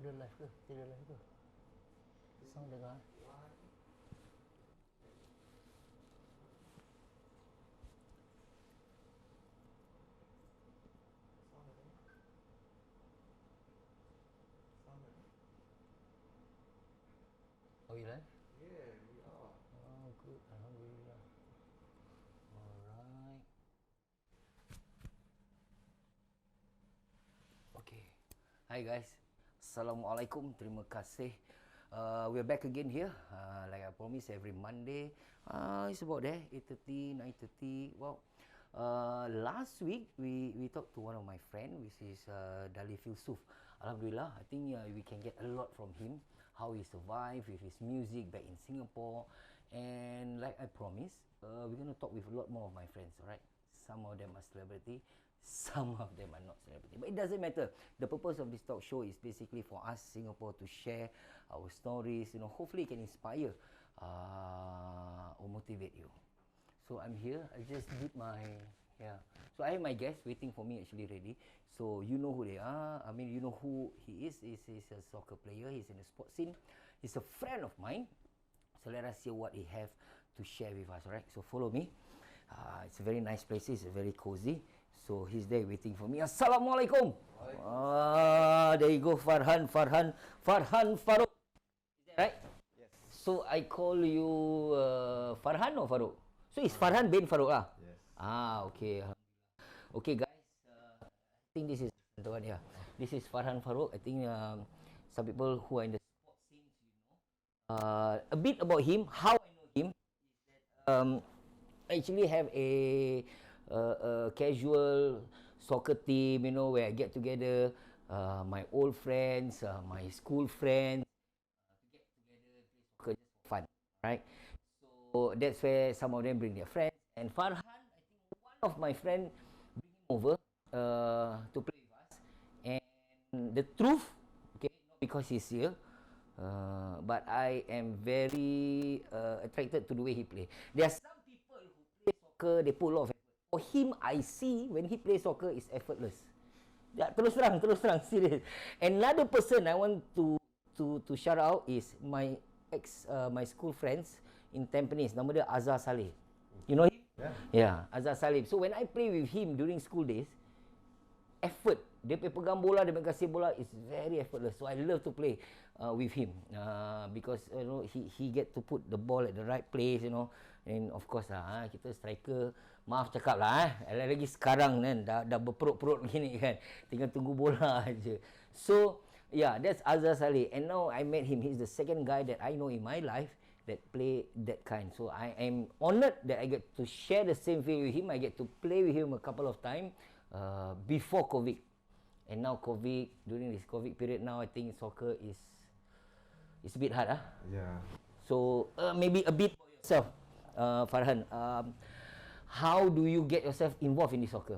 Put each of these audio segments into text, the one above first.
dia live ke? Tidak live ke? Sound dengar. Are we live? Yeah, we are. Oh, good. Alhamdulillah. Alright. Okay. Hi guys. Assalamualaikum. Terima kasih. We're back again here. Like I promised, every Monday. It's about there, 8:30, 9:30. Well, last week we talked to one of my friend, which is Dali Filsuf. Alhamdulillah, I think we can get a lot from him. How he survived with his music back in Singapore. And like I promised, we're going to talk with a lot more of my friends, alright? Some of them are celebrity, some of them are not celebrity. But it doesn't matter. The purpose of this talk show is basically for us, Singapore, to share our stories. You know, hopefully it can inspire or motivate you. So I'm here. I just did my, yeah. So I have my guests waiting for me actually ready. So you know who they are. I mean, you know who he is. He's a soccer player. He's in the sports scene. He's a friend of mine. So let us hear what he have to share with us, alright? So follow me. It's a very nice place. It's very cozy. So he's there waiting for me. Assalamualaikum. There you go, Farhan Farook. Is that right? Yes. So I call you Farhan or Farouk? So it's Farhan bin Farouk lah. Yes. Okay. Okay guys, I think this is the one, yeah. This is Farhan Farouk. I think some people who are in the sports scene, you know. A bit about him, how I know him is that I actually have a casual soccer team, you know, where I get together my old friends, my school friends, to get together, play soccer just for fun, right? So that's where some of them bring their friends. And Farhan, I think one of my friends bring him over to play with us. And the truth, okay, not because he's here, but I am very attracted to the way he play. There are some people who play soccer, they put a lot of effort. For him, I see when he plays soccer, it's effortless. Yeah, terus terang, serious. Another person I want to shout out is my my school friends in Tampines. Nama dia Azhar Saleh. You know him? Yeah, Azhar Saleh. So when I play with him during school days, effort. Dia pegang bola, dia kasih bola is very effortless. So I love to play with him because you know he get to put the ball at the right place, you know. And of course kita striker, maaf cakap lah lagi sekarang kan dah berperut-perut gini kan. Tinggal tunggu bola aja. So yeah, that's Azhar Saleh. And now I met him. He's the second guy that I know in my life that play that kind. So I am honored that I get to share the same field with him. I get to play with him a couple of times before COVID. And now COVID, during this COVID period now, I think soccer is a bit hard. Yeah. So maybe a bit for yourself, Farhan. How do you get yourself involved in this soccer?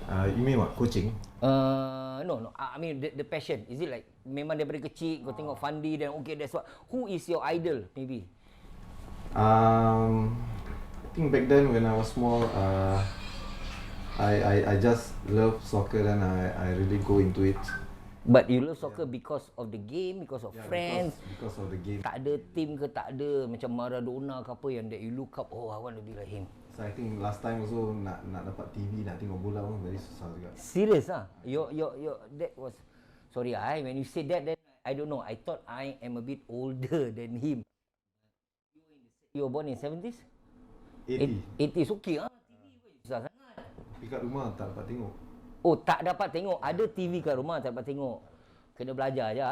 You mean what? Coaching? No. I mean the passion. Is it like memang daripada kecil kau tengok Fandi dan okay that's what? Who is your idol maybe? I think back then when I was small, I just love soccer and I really go into it. But you love soccer because of the game, because of friends. Because of the game. Tak ada team ke, tak ada macam Maradona ke apa yang that you look up, oh I want to be like him. So I think last time also nak dapat TV, nak tengok bola pun very susah juga. Serious Your that was, sorry when you said that, then I don't know. I thought I am a bit older than him. You were born in 70s? 80s, okay TV pun susah sangat. Tapi kat rumah tak dapat tengok. Oh, tak dapat tengok. Ada TV kat rumah tak dapat tengok. Kena belajar je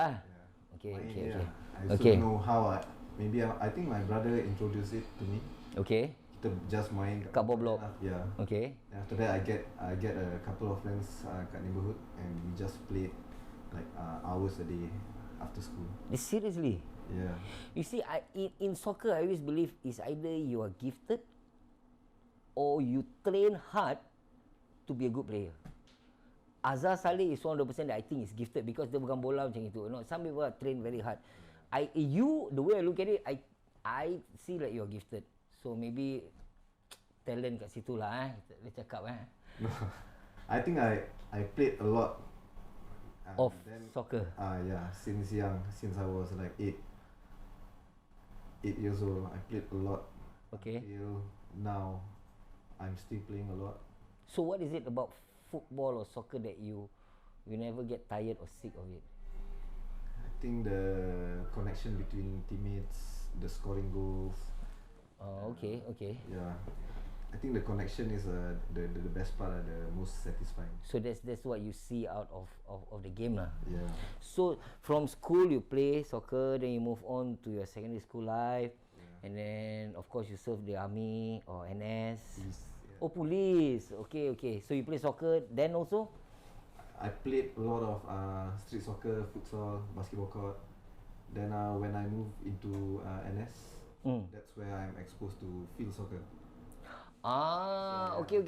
Okay. I also know how I think my brother introduced it to me. Okay. Kita just main kat bawah blok. Yeah. Okay. And after that I get a couple of friends kat neighborhood and we just played like hours a day after school. Seriously? Yeah. You see, in soccer I always believe is either you are gifted or you train hard to be a good player. Azhar Saleh is one of the person that I think is gifted because dia pegang bola macam itu. You know, some people are trained very hard. The way I look at it, I see like you're gifted. So maybe talent kat situ lah dia cakap No, I think I played a lot. of then, soccer. Yeah, since young, since I was like 8 years old, I played a lot. Okay. Until now, I'm still playing a lot. So what is it about football or soccer that you never get tired or sick of it? I think the connection between teammates, the scoring goals. Okay. Yeah, I think the connection is the best part, the most satisfying. So that's what you see out of the game lah. Yeah. So from school you play soccer, then you move on to your secondary school life, and then of course you serve the army or NS. Police, yeah. Oh, police. Okay. So you play soccer then also? I played a lot of street soccer, futsal, basketball court. Then when I moved into NS, that's where I'm exposed to field soccer. Okay.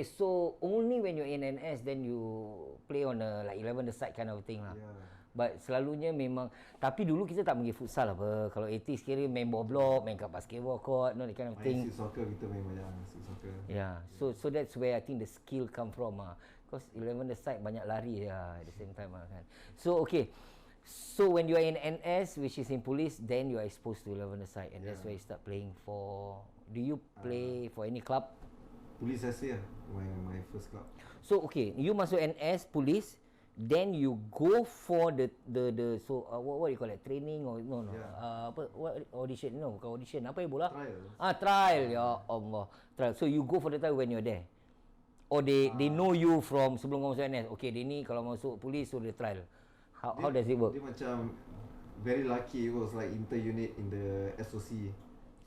So only when you're in NS then you play on a like 11 the side kind of thing lah. Yeah. But selalunya memang, tapi dulu kita tak pergi futsal apa. Kalau 80s kira main bawah blok, main kat basketball court, that kind of Main thing. street soccer, kita main banyak street soccer. Yeah. So that's where I think the skill come from Because 11 the side banyak lari at the same time kan. So okay. So when you are in NS, which is in police, then you are exposed to 11 the side, and that's where you start playing for. Do you play for any club? Police SA, my first club. So okay, you masuk NS police, then you go for the so what you call it, training or no Yeah. what audition, no bukan audition, apa yang bola? Trial. Trial, ya Allah, trial. So you go for the trial when you're there, or they know you from sebelum kau masuk NS. Okay, dia ni kalau masuk police so dia trial. How does it work? Dia macam very lucky. It was like inter unit in the SOC.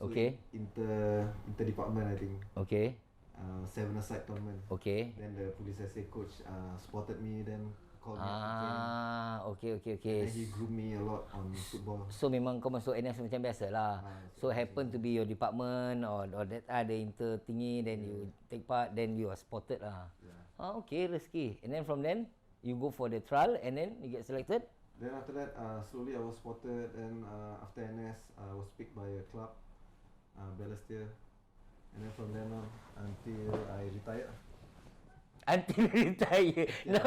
So Okay. Inter department, I think. Okay. 7-a-side tournament. Okay. Then the police SA coach spotted me, then called me. Okay. And he groomed me a lot on football. So memang kau masuk NS macam biasa lah. So happen to be your department or that ada inter thingy, then you take part, then you are spotted lah. Yeah. Okay, rezeki. And then from then you go for the trial and then you get selected. Then after that, slowly I was spotted, and after NS, I was picked by a club, Balestier, and then from then on until I retired. Until retire. No.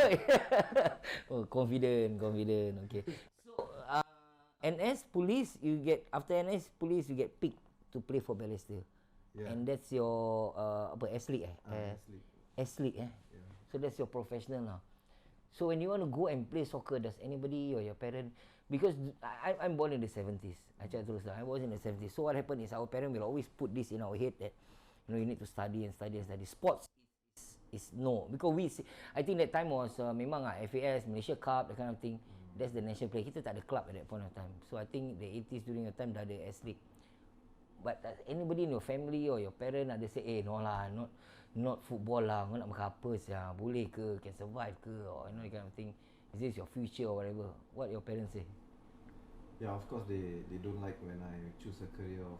Oh, confident. Okay. So NS police, you get after NS police you get picked to play for Balestier. Yeah. And that's your S-League S-League Yeah. So that's your professional now. So when you want to go and play soccer, does anybody or your parent, because I'm born in the 70s. I cakap terus lah, I was in the 70s. So what happened is our parent will always put this in our head that you need to study. Sports is no, because I think that time was memang FAS, Malaysia Cup, that kind of thing. That's the national play. Kita tak ada club at that point of time. So I think the 80s during the time dah ada S-League. But anybody in your family or your parent ada say, no lah, not football lah, kau nak makan apa sia, boleh ke, can survive ke, or that kind of thing. Is this your future or whatever? What your parents say? Yeah, of course they don't like when I choose a career of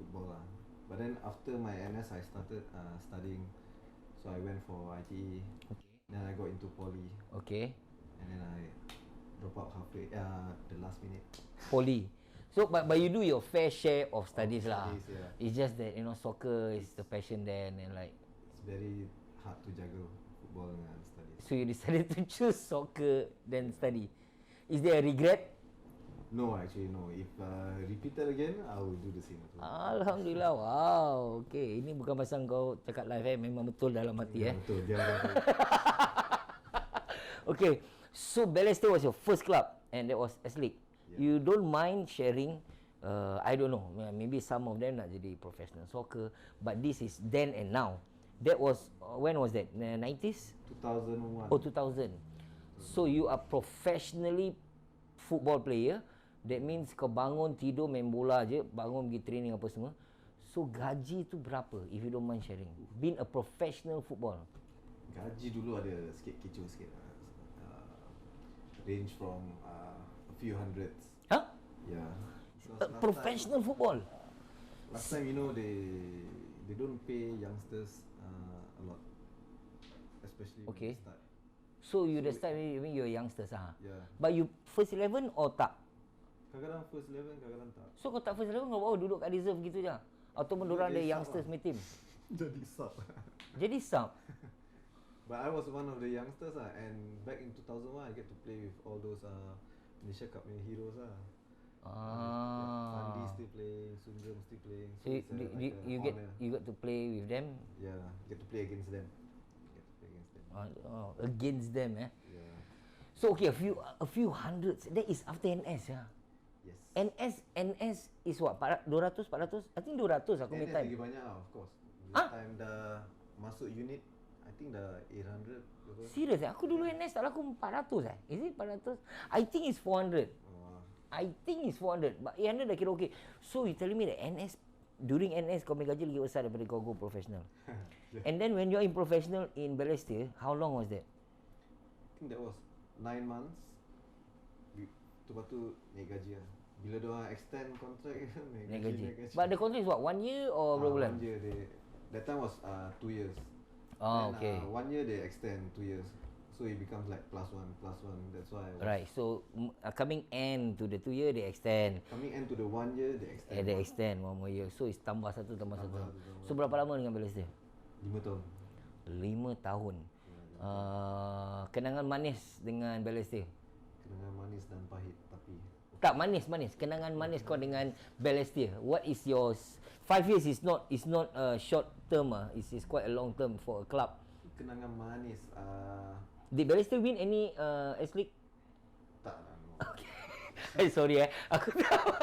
football lah. But then after my NS, I started studying. So I went for ITE. Okay. Then I got into poly. Okay. And then I dropped out halfway, the last minute. Poly. So but you do your fair share of studies lah. Yeah. It's just that soccer is the passion there, and like It's very hard to juggle football and studies. so you decided to choose soccer then study. Is there a regret? No, actually no. If repeated again, I will do the same. Alhamdulillah. Wow. Okay, ini bukan pasal kau cakap live memang betul dalam hati Betul, dia betul. Okay, so Balestier was your first club and that was S-League. Yeah. You don't mind sharing, I don't know, maybe some of them nak jadi professional soccer, but this is then and now. That was, when was that? 90s? 2001. Oh, 2000. So you are professionally football player. That means kau bangun, tidur, main bola je, bangun pergi training apa semua. So gaji tu berapa, if you don't mind sharing? Being a professional football. Gaji dulu ada sikit kecoh sikit. Range from a few hundreds. Huh? Yeah. Professional football? Last time, they don't pay youngsters a lot, especially when Okay. they start. So you the start when you're youngsters Yeah. But you first 11 or tak? Kadang-kadang first 11, kadang-kadang tak. So kau tak first 11 kau bawa duduk kat reserve gitu je? Ataupun diorang ada Jadi sub youngsters lah. punya team? Jadi sub. Jadi sub? But I was one of the youngsters and back in 2001 I get to play with all those Malaysia Cup punya heroes Fandi still playing, Sundram still playing. So you got to play with them. Yeah, get to play against them. Against them, eh? Yeah. So okay, a few hundreds. That is after NS, yeah. Yes. NS is what? 200, 400? I think 200 aku punya NS time. lagi banyak of course. Time dah masuk unit, I think dah 800. Serius eh? Aku dulu NS tak laku 400 eh? Is it 400? I think it's 400. I think it's 400. But 800 dah kira okay. So you telling me that NS, during NS kau punya gaji lagi besar daripada kau go professional. Yeah. And then when you're in professional in Balestier, how long was that? I think that was 9 months. Lepas tu naik gaji lah. Bila diorang extend contract naik gaji. But the contract is what? 1 year or berapa bulan? 1 year. That time was 2 years. Oh, okay. 1 year they extend 2 years. So it becomes like +1. That's why. Right. So coming end to the 2 year they extend. Coming end to the 1 year they extend. They extend 1 more year. So it's tambah satu. So berapa lama dengan Balestier? 5 tahun. 5 tahun. Kenangan manis dengan Balestier? Kenangan manis dan pahit tapi. Tak manis. Kenangan manis kau dengan Balestier. What is yours? 5 years is not a short term. It's quite a long term for a club. Kenangan manis. Did Balestier win any S-League? Tak lah. No. Okay. Sorry aku tahu.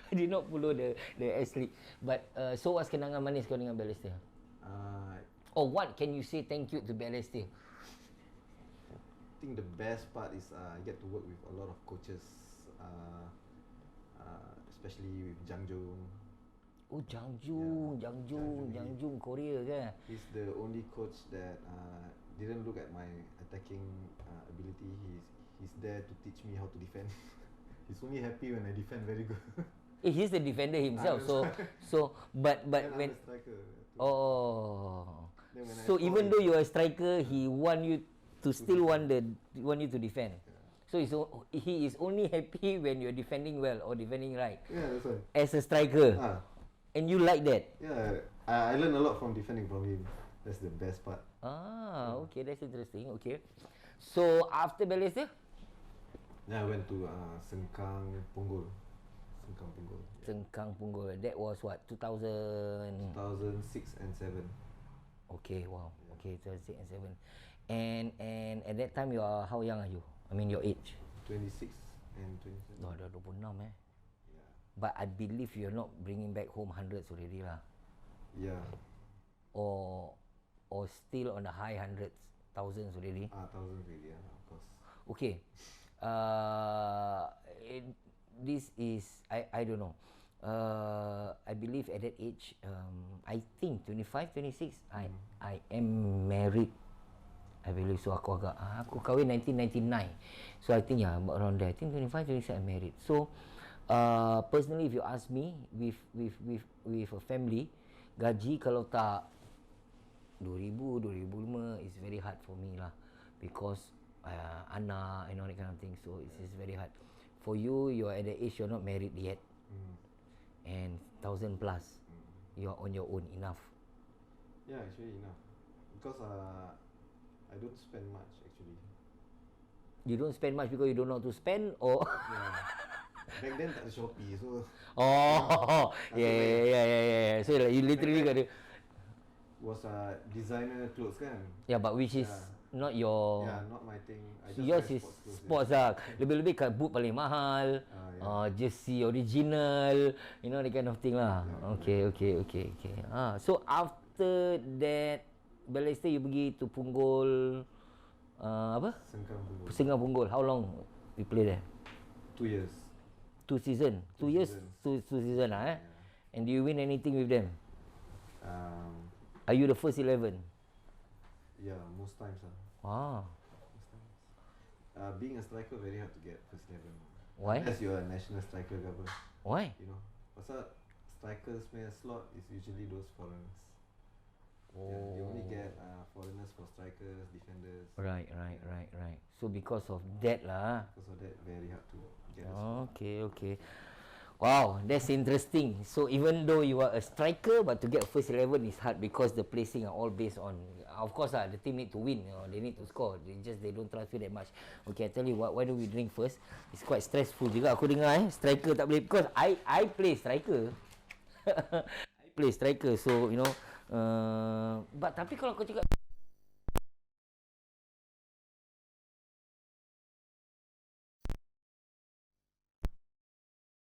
I did not follow the S-League. But so what's kenangan manis kau dengan Balestier? Or what can you say thank you to Balestier? I think the best part is I get to work with a lot of coaches, especially with Jang Jung. Oh, Jang Jung, Korea kan? He's the only coach that didn't look at my attacking ability. He's there to teach me how to defend. He's only happy when I defend very good. He's the defender himself. But when I'm a striker. So even though you're a striker, he want you to still want you to defend. So he is only happy when you're defending well or defending right. Yeah, that's right. As a striker. And you like that? Yeah, I learned a lot from defending from him. That's the best part. Okay, that's interesting. Okay. So after Balestier? Then I went to Sengkang Punggol. Sengkang Punggol. That was what? 2006 and 7. Okay, wow. Okay, 2006 and 7. And at that time how young are you? I mean your age? 26 and 27. Dah 26 eh. But I believe you're not bringing back home hundreds already lah. Yeah. Or still on the high hundreds, thousands already. Thousands already, yeah, of course. Okay. This is I don't know. I believe at that age, I think 25, 26, I am married. I believe so. Aku kahwin 1999. So I think about around there. I think 25, 26 I'm married. So personally, if you ask me, with a family, gaji kalau tak 2,000, 2,500 is very hard for me lah, because anak and all that kind of thing. So it's very hard. For you, you're at the age you're not married yet, and 1,000 plus, you're on your own, enough. Yeah, actually enough, because I don't spend much actually. You don't spend much because you don't know how to spend, or? Yeah. Back then tak ada Shopee, so. Yeah. So like you literally got to. Was designer clothes kan? Yeah, but which is not your. Yeah, not my thing. Yours is sports lah. Lebih-lebih kat boot paling mahal. Jersey original, you know, that kind of thing lah. Yeah, okay. So after that, Balestier you pergi to Punggol, apa? Sengkang Punggol. How long you play there? 2 years. 2 season. 2 years. 2 season lah. And do you win anything with them? Are you the first 11? Yeah, most times being a striker very hard to get first 11. Why? Unless you're a national striker ke apa. Why? You know, pasal strikers punya slot is usually those foreigners. Yeah, you only get foreigners for strikers, defenders. Right. So because of that lah. Because of that, very hard to get a spot. Okay. Wow, that's interesting. So even though you are a striker, but to get first 11 is hard because the placing are all based on of course lah, the team need to win. They need to score. They don't transfer that much. Okay, I tell you what. Why don't we drink first? It's quite stressful juga. Aku dengar striker tak boleh, because I play striker. I play striker, so you know. But tapi kalau kau cakap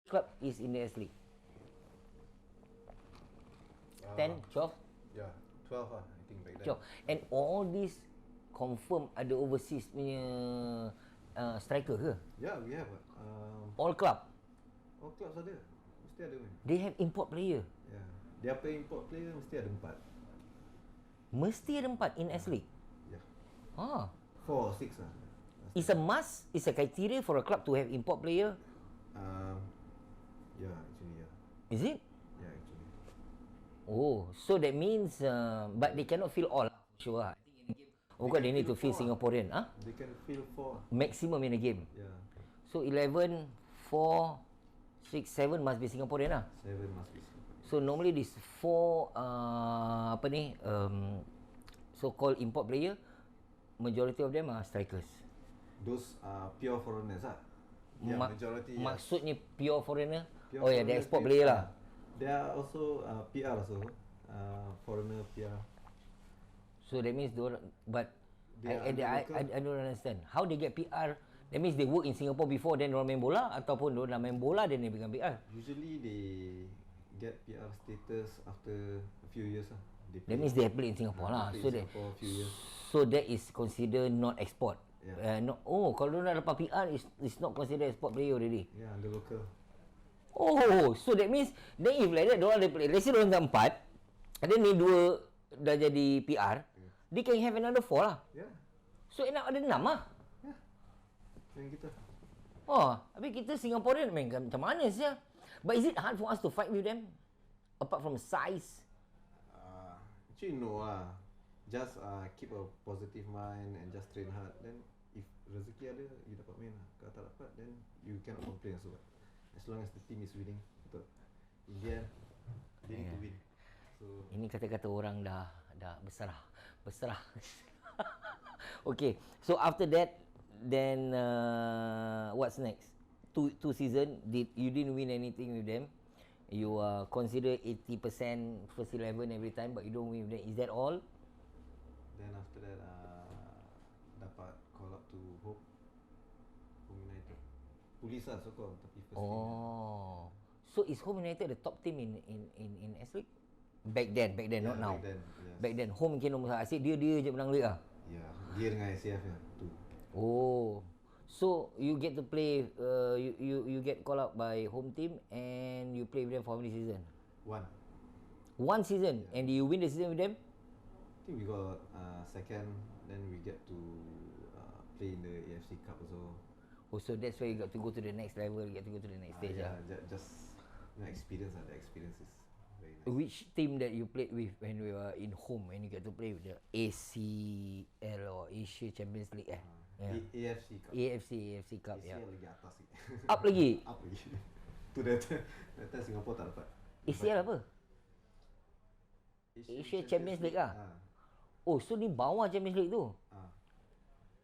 club is in the S League. 10, 12? Yeah, 12 lah, I think back then. 12. And all these confirm ada overseas punya striker ke? Yeah, we have. All club? All clubs ada. Mesti ada kan? They have import player? Yeah. Dia punya import player mesti ada 4. Mesti ada 4 in S League? Yeah. 4 or 6 lah. It's a must? It's a criteria for a club to have import player? Yeah, actually, yeah. Is it? Yeah, actually. Oh, so that means, but they cannot fill all, sure. I think in a game, course they need to fill Singaporean. They can fill 4. Maximum in a game. Yeah. So 11, 4, 6, 7 must be Singaporean lah. 7 must be Singaporean. So normally these 4 so-called import player, majority of them are strikers. Those are pure foreigners lah. Yeah, majority. Maksudnya pure foreigner? Pure Oh yeah, the export player lah. They are also PR also. Foreigner PR. So that means but I don't understand. How they get PR? That means they work in Singapore before then diorang main bola, ataupun diorang main bola then they become PR? Usually they get PR status after a few years lah. That means they have played in Singapore lah. So that is considered not export. Yeah. Kalau diorang dapat PR, it's not considered export player already. Yeah, under local. Oh, so that means then if like that diorang ada play, let's say diorang dah 4, and then ni 2 dah jadi PR, they can have another 4 lah. Yeah. So enak ada 6 lah. Yeah. Macam kita. Habis kita Singaporean main macam mana sih? But is it hard for us to fight with them? Apart from size? Actually no lah. Just keep a positive mind and just train hard. Then if rezeki ada, you dapat main lah. Kalau tak dapat, then you cannot complain also. As long as the team is winning, betul. In the end, they need to win. So ini kata-kata orang dah berserah. Okay, so after that, then what's next? Two season, you didn't win anything with them. You consider 80% first 11 every time, but you don't win with them. Is that all? then after that, dapat call up to Home United. Police lah so-called, tapi first team. So is Home United the top team in S League? Back then, Yeah, not now. Back then, yes. Back then, Home mungkin nombor 1. Asyik dia je menang league lah. Yeah, dia dengan SAF ya, tu. So you get to play, you get called up by home team and you play with them for how many season? 1 season, Yeah. and you win the season with them? I think we got second, then we get to play in the AFC Cup also. So that's why you got to go to the next level, you get to go to the next stage. Yeah, just experience lah. The experience is very nice. Which team that you played with when we were in home, when you get to play with the ACL or Asia Champions League? AFC Cup. AFC Cup, ACL lagi atas ni. Up lagi? Up lagi. Tu that time Singapore tak dapat. ACL apa? Asia Champions League lah. So ni bawah Champions League tu.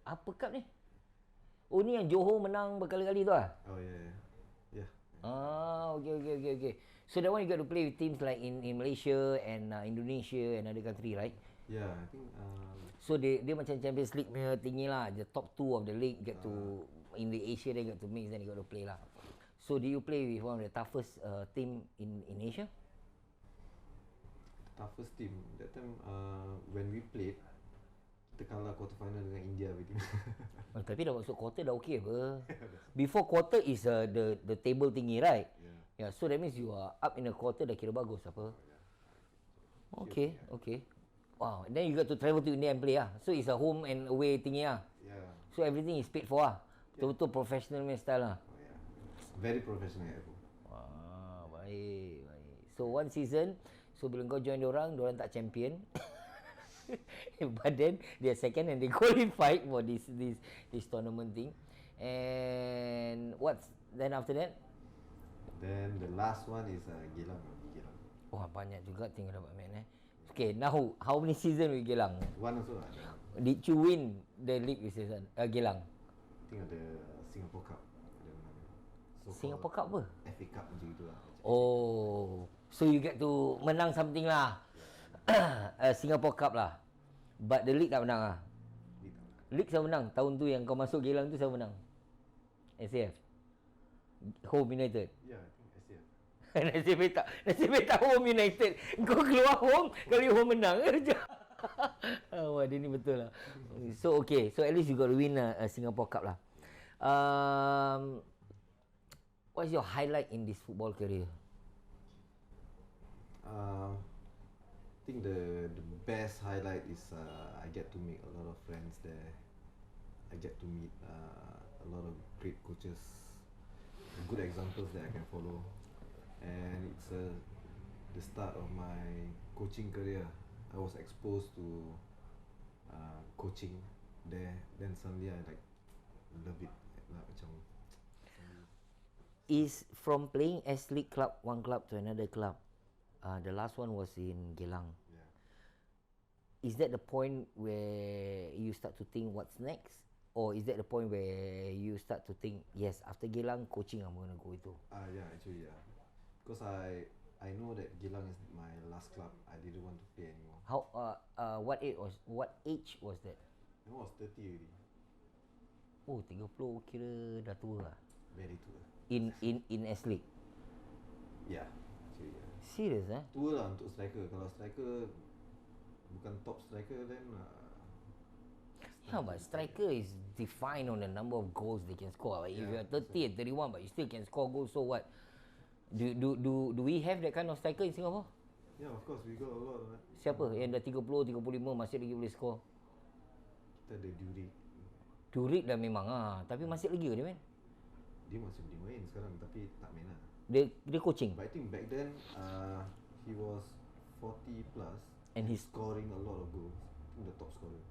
Apa cup ni? Ni yang Johor menang berkali-kali tu lah? Oh yeah. Okay. So that one you got to play with teams like in Malaysia and Indonesia and other country, right? Yeah, I think. So dia macam Champions League punya tinggi lah. The top 2 of the league get to in the Asia, they got to mix, then they got to play lah. So do you play with one of the toughest team in Asia? Toughest team that time when we played, kita kalah quarter final dengan India begitu. Tapi dah masuk quarter dah okay apa. Before quarter is the table tinggi, right? Yeah. So that means you are up in a quarter dah kira bagus apa. Okay. Wow. Then you got to travel to India and play lah. So it's a home and away thingy lah. Yeah. So everything is paid for lah. Betul-betul professional punya style lah. Very professional aku. Baik. So one season, so bila kau join diorang tak champion. But then they are second and they qualified for this tournament thing. And then after that? Then the last one is Geylang. Banyak juga tinggal dapat main Okay, now how many season with Geylang? One also lah. Did you win the league with season Geylang? I think ada Singapore Cup. Ada menang. Singapore Cup apa? FA Cup macam itu lah. Oh, so you get to menang something lah. Singapore Cup lah. But the league tak menang lah. League siapa menang? Tahun tu yang kau masuk Geylang tu siapa menang? SAF? Home United? Ya, I think SAF. Nasib baik tak Home United. Kau keluar home, kali home menang je. Wah, dia ni betul lah. So okay, so at least you got to win a Singapore Cup lah. What's your highlight in this football career? I think the best highlight is I get to make a lot of friends there. I get to meet a lot of great coaches, good examples that I can follow, and it's the start of my coaching career. I was exposed to coaching there, then suddenly I like love it. Like, macam Is from playing S-League club, one club to another club. The last one was in Geylang. yeah. Is that the point where you start to think what's next? Or is that the point where you start to think, yes, after Geylang, coaching I'm going to go into? Yeah, actually, yeah. Because I know that Geylang is my last club. I didn't want to play anymore. How, what age was that? I was 30 already. Oh, 30 kira dah tua lah. Very tua. In S-League? Yeah, actually, yeah. Serious eh? Tua lah untuk striker. Kalau striker bukan top striker, then Yeah, but striker is defined on the number of goals they can score. Like if Yeah, you're 30 and 31 but you still can score goals, so what? Do we have that kind of striker in Singapore? yeah, of course we got a lot. Right? Siapa yang dah 30, 35 masih lagi boleh score? Kita ada Durik. Durik dah memang tapi masih lagi ke dia main? Dia masih boleh main sekarang tapi tak main lah. Dia coaching But I think back then he was 40 plus and he's scoring a lot of goals. I think the top scorer.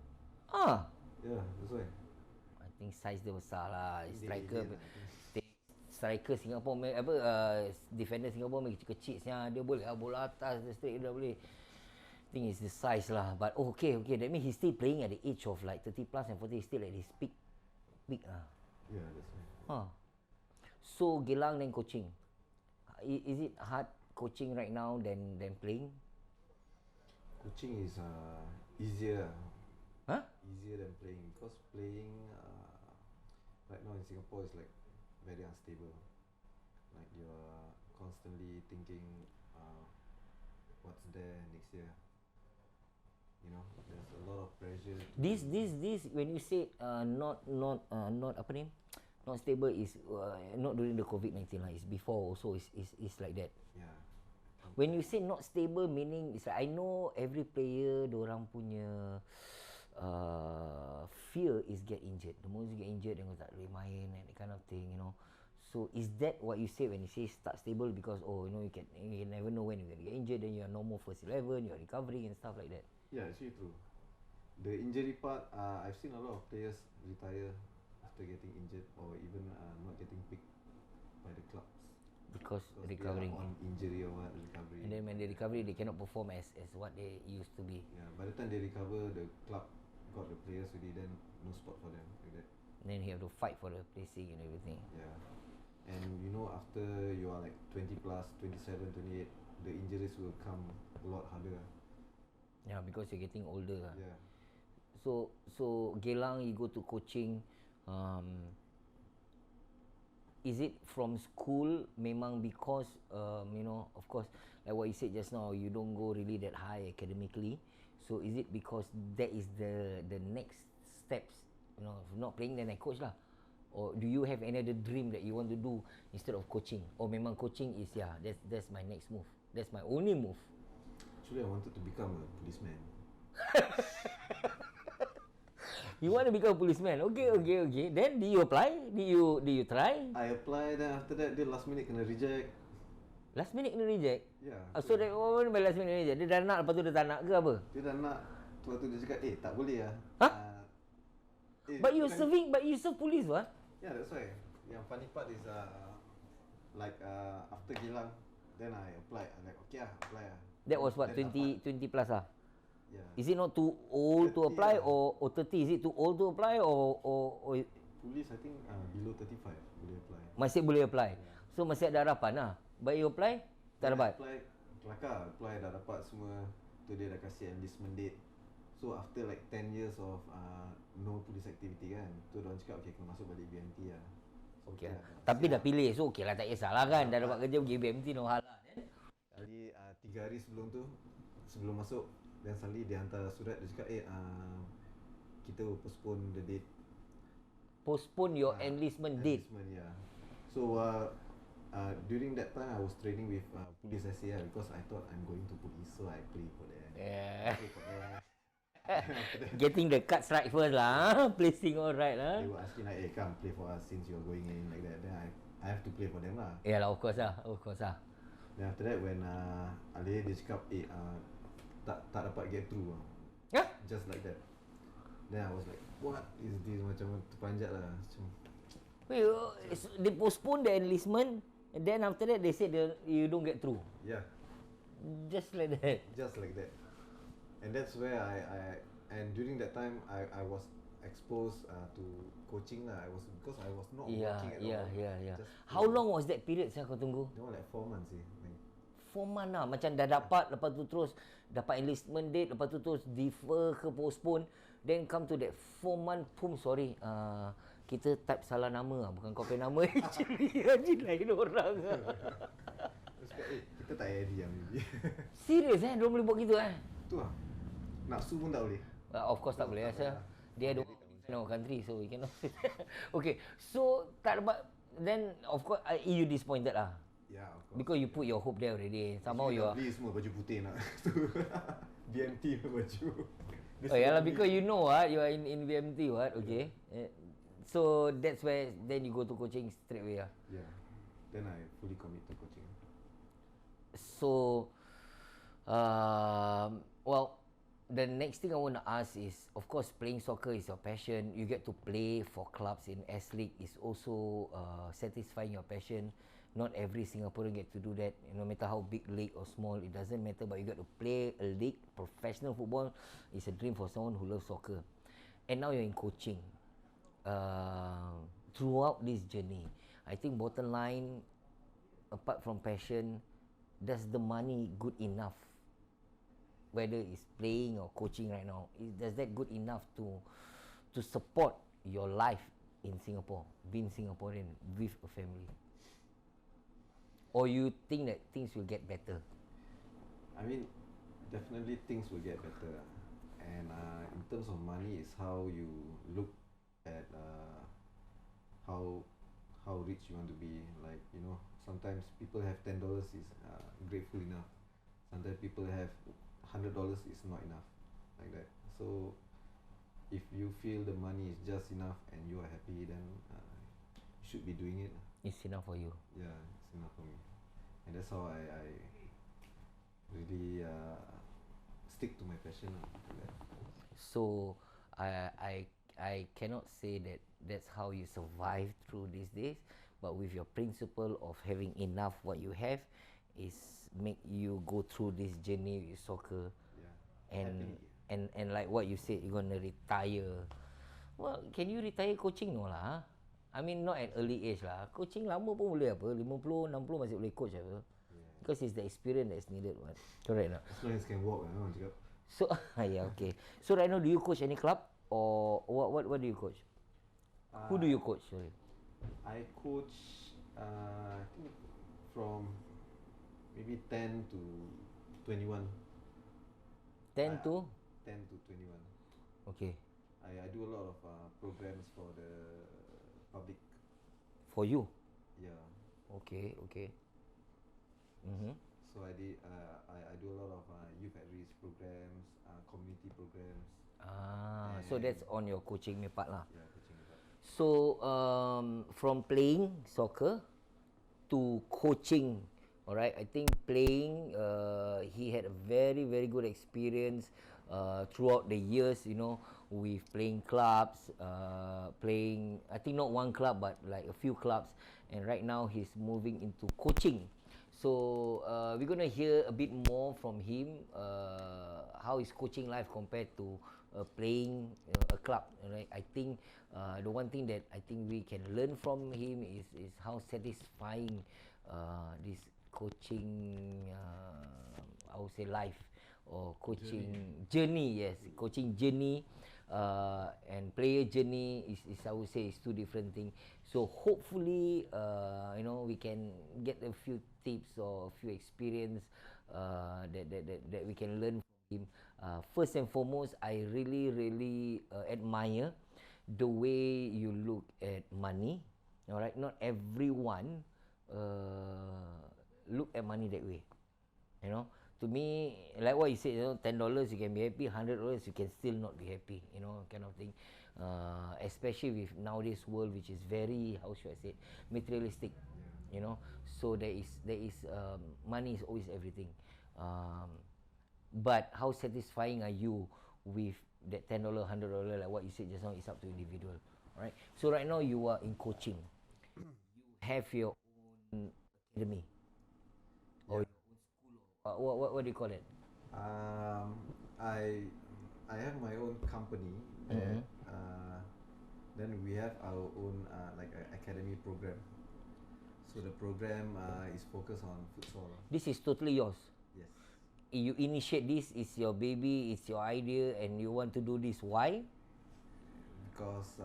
Yeah, that's why. I think size dia besar lah. Dia Striker alien lah, I think. striker Singapore defender Singapore main kecil-kecil dia boleh bola atas dia straight dah boleh. I think it's the size lah. But okay, that means he's still playing at the age of like 30 plus and 40, he's still at his peak lah. Yeah, that's why. So Geylang then coaching. Is it hard coaching right now than playing? Coaching is easier. Huh? Easier than playing because playing right now in Singapore is like very unstable. Like you're constantly thinking what's there next year. You know, there's a lot of pressure. This when you say not apa ni? Not stable is not during the COVID-19 lah. It's before also is like that. Yeah. When you say not stable, meaning it's like I know every player dorang punya fear is get injured. The moment you get injured, then tak boleh main and that kind of thing, you know. So is that what you say when you say start stable? Because you can never know when you're gonna get injured. Then you are no more first 11, you're recovering and stuff like that. Yeah, actually true. The injury part, I've seen a lot of players retire after getting injured or even not getting picked by the clubs. Because They recovering. are on injury or what, recovery. And then when they recover, they cannot perform as what they used to be. Yeah, by the time they recover, the club got the players already, then no spot for them like that. And then you have to fight for the placing and everything. Yeah. And you know, after you are like 20 plus, 27, 28, the injuries will come a lot harder. Yeah, because you're getting older. Yeah. So Geylang, you go to coaching. Is it from school? Memang because of course, like what you said just now, you don't go really that high academically. So is it because that is the next steps? If not playing, then I coach lah. Or do you have any other dream that you want to do instead of coaching? Or memang coaching is that's my next move. That's my only move. Actually, I wanted to become a policeman. You want to become a policeman? Okay. Then did you apply? Did you try? I applied, then after that, dia last minute kena reject. Last minute kena reject? Yeah. So that what by last minute reject? Dia dah nak, lepas tu dia tak nak ke apa? Dia dah nak, lepas tu dia cakap, tak boleh lah. Huh? But you serve police what? Yeah, that's why. Yang funny part is like after Geylang, then I applied. I'm like, okay apply lah. That was what, Then 20 plus ah? Yeah. Is it not too old to 30 apply, lah. or 30? Is it too old to apply, or Police, I think below 35 boleh apply. masih boleh apply? Yeah. So masih ada harapan lah. But you apply, tak Then I dapat? apply, kelakar, apply dah dapat semua. Tu dia dah kasih enlistment date. So after like 10 years of no police activity kan, tu diorang cakap okay kena masuk balik BMT lah. So Okay. lah. Tapi dah pilih, so okay lah, tak kisahlah kan. Dah dapat kerja pergi BMT, no hal lah. Kali 3 hari sebelum tu, sebelum masuk, dan suddenly dia hantar surat, dia cakap kita postpone the date. Postpone your enlistment date. Enlistment, yeah. So during that time I was training with police SA because I thought I'm going to police, so I play for them. Yeah. Play for them. Getting the cards right first lah. Placing all right lah. They were asking like, hey, come play for us since you're going in like that. Then I have to play for them lah. Yeah lah, of course lah. Of course lah. Then after that when Alih dia cakap tak dapat get through Yeah? just like that. Then I was like, what is this, macam terpanjat lah. Macam, Wait, they postpone the enlistment, and then after that they said you don't get through. yeah, Just like that. just like that. And that's where and during that time I was exposed to coaching lah. Because I was not Yeah, working at yeah, all. yeah, yeah. Just How long was that period saya kau tunggu? That one like 4 months 4 months lah. Macam dah dapat, lepas tu terus dapat enlistment date, lepas tu terus defer ke postpone. Then come to that 4 month, pum, sorry. Kita type salah nama lah. Bukan kau punya nama actually lain orang lah. Terus cakap, kita tak ready lah maybe. Serius diorang boleh buat gitu Tu lah. Nak sue pun tak boleh. Of course tak boleh lah. Dia ada no country, so we cannot. Okay, so tak dapat. Then of course you disappointed lah. Yeah, of course. Because you put your hope there already. Somehow Actually, you are. beli semua baju putih nak. BMT punya baju. Oh yeah lah, because you know what, you are in BMT what, okay. So that's where then you go to coaching straight away lah. Yeah. Then I fully commit to coaching. So, well, the next thing I want to ask is, of course, playing soccer is your passion. You get to play for clubs in S League is also satisfying your passion. Not every Singaporean get to do that. No matter how big league or small, it doesn't matter. But you get to play a league. Professional football is a dream for someone who loves soccer. And now you're in coaching. Throughout this journey, I think bottom line, apart from passion, does the money good enough? Whether it's playing or coaching right now, does that good enough to support your life in Singapore, being Singaporean with a family? Or you think that things will get better? I mean, definitely things will get better. And in terms of money, is how you look at how rich you want to be. Like, you know, sometimes people have $10 is grateful enough. Sometimes people have $100 is not enough, like that. So if you feel the money is just enough and you are happy, then you should be doing it. It's enough for you. Yeah, it's enough for me. And that's how I really stick to my passion like that. So I cannot say that that's how you survive through these days, but with your principle of having enough what you have is make you go through this journey with soccer. Yeah. And like what you said, you're gonna retire. Well, can you retire coaching? No lah. I mean, not at early age lah. Coaching lama pun boleh apa. 50, 60 masih boleh coach apa. Yeah. Because it's the experience that's needed. What? Correct tak? As long as can walk, orang cakap. So, yeah, okay. So right now, do you coach any club? Or what do you coach? Who do you coach? Sorry. I coach, I think from maybe 10 to 21. 10 to? 10 to 21. Okay. I do a lot of programs for the public. For you? Yeah. Okay, okay. Mm-hmm. So I did. I do a lot of youth at risk programs, community programs. So that's on your coaching punya part lah. Yeah, coaching about. So from playing soccer to coaching, alright. I think playing, he had a very very good experience throughout the years. You know, with playing clubs, playing. I think not one club but like a few clubs. And right now he's moving into coaching. So we're gonna hear a bit more from him. How is coaching life compared to playing a club? Right? I think the one thing that I think we can learn from him is how satisfying this coaching. I would say life or coaching journey. Yes, coaching journey. And player journey is I would say is two different things. So hopefully, we can get a few tips or a few experience that we can learn from him. First and foremost, I really admire the way you look at money. All right, not everyone look at money that way. You know, to me, like what you said, $10 you can be happy, $100 you can still not be happy, kind of thing. Especially with nowadays world, which is very, how should I say, materialistic. So there is money is always everything. But how satisfying are you with that $10, $100, like what you said just now? It's up to individual. All right. So right now you are in coaching. You have your own academy or what do you call it? Um, I have my own company that then we have our own like a academy program. So the program is focused on futsal. This is totally yours. Yes. You initiate this, it's your baby, it's your idea, and you want to do this. Why? Because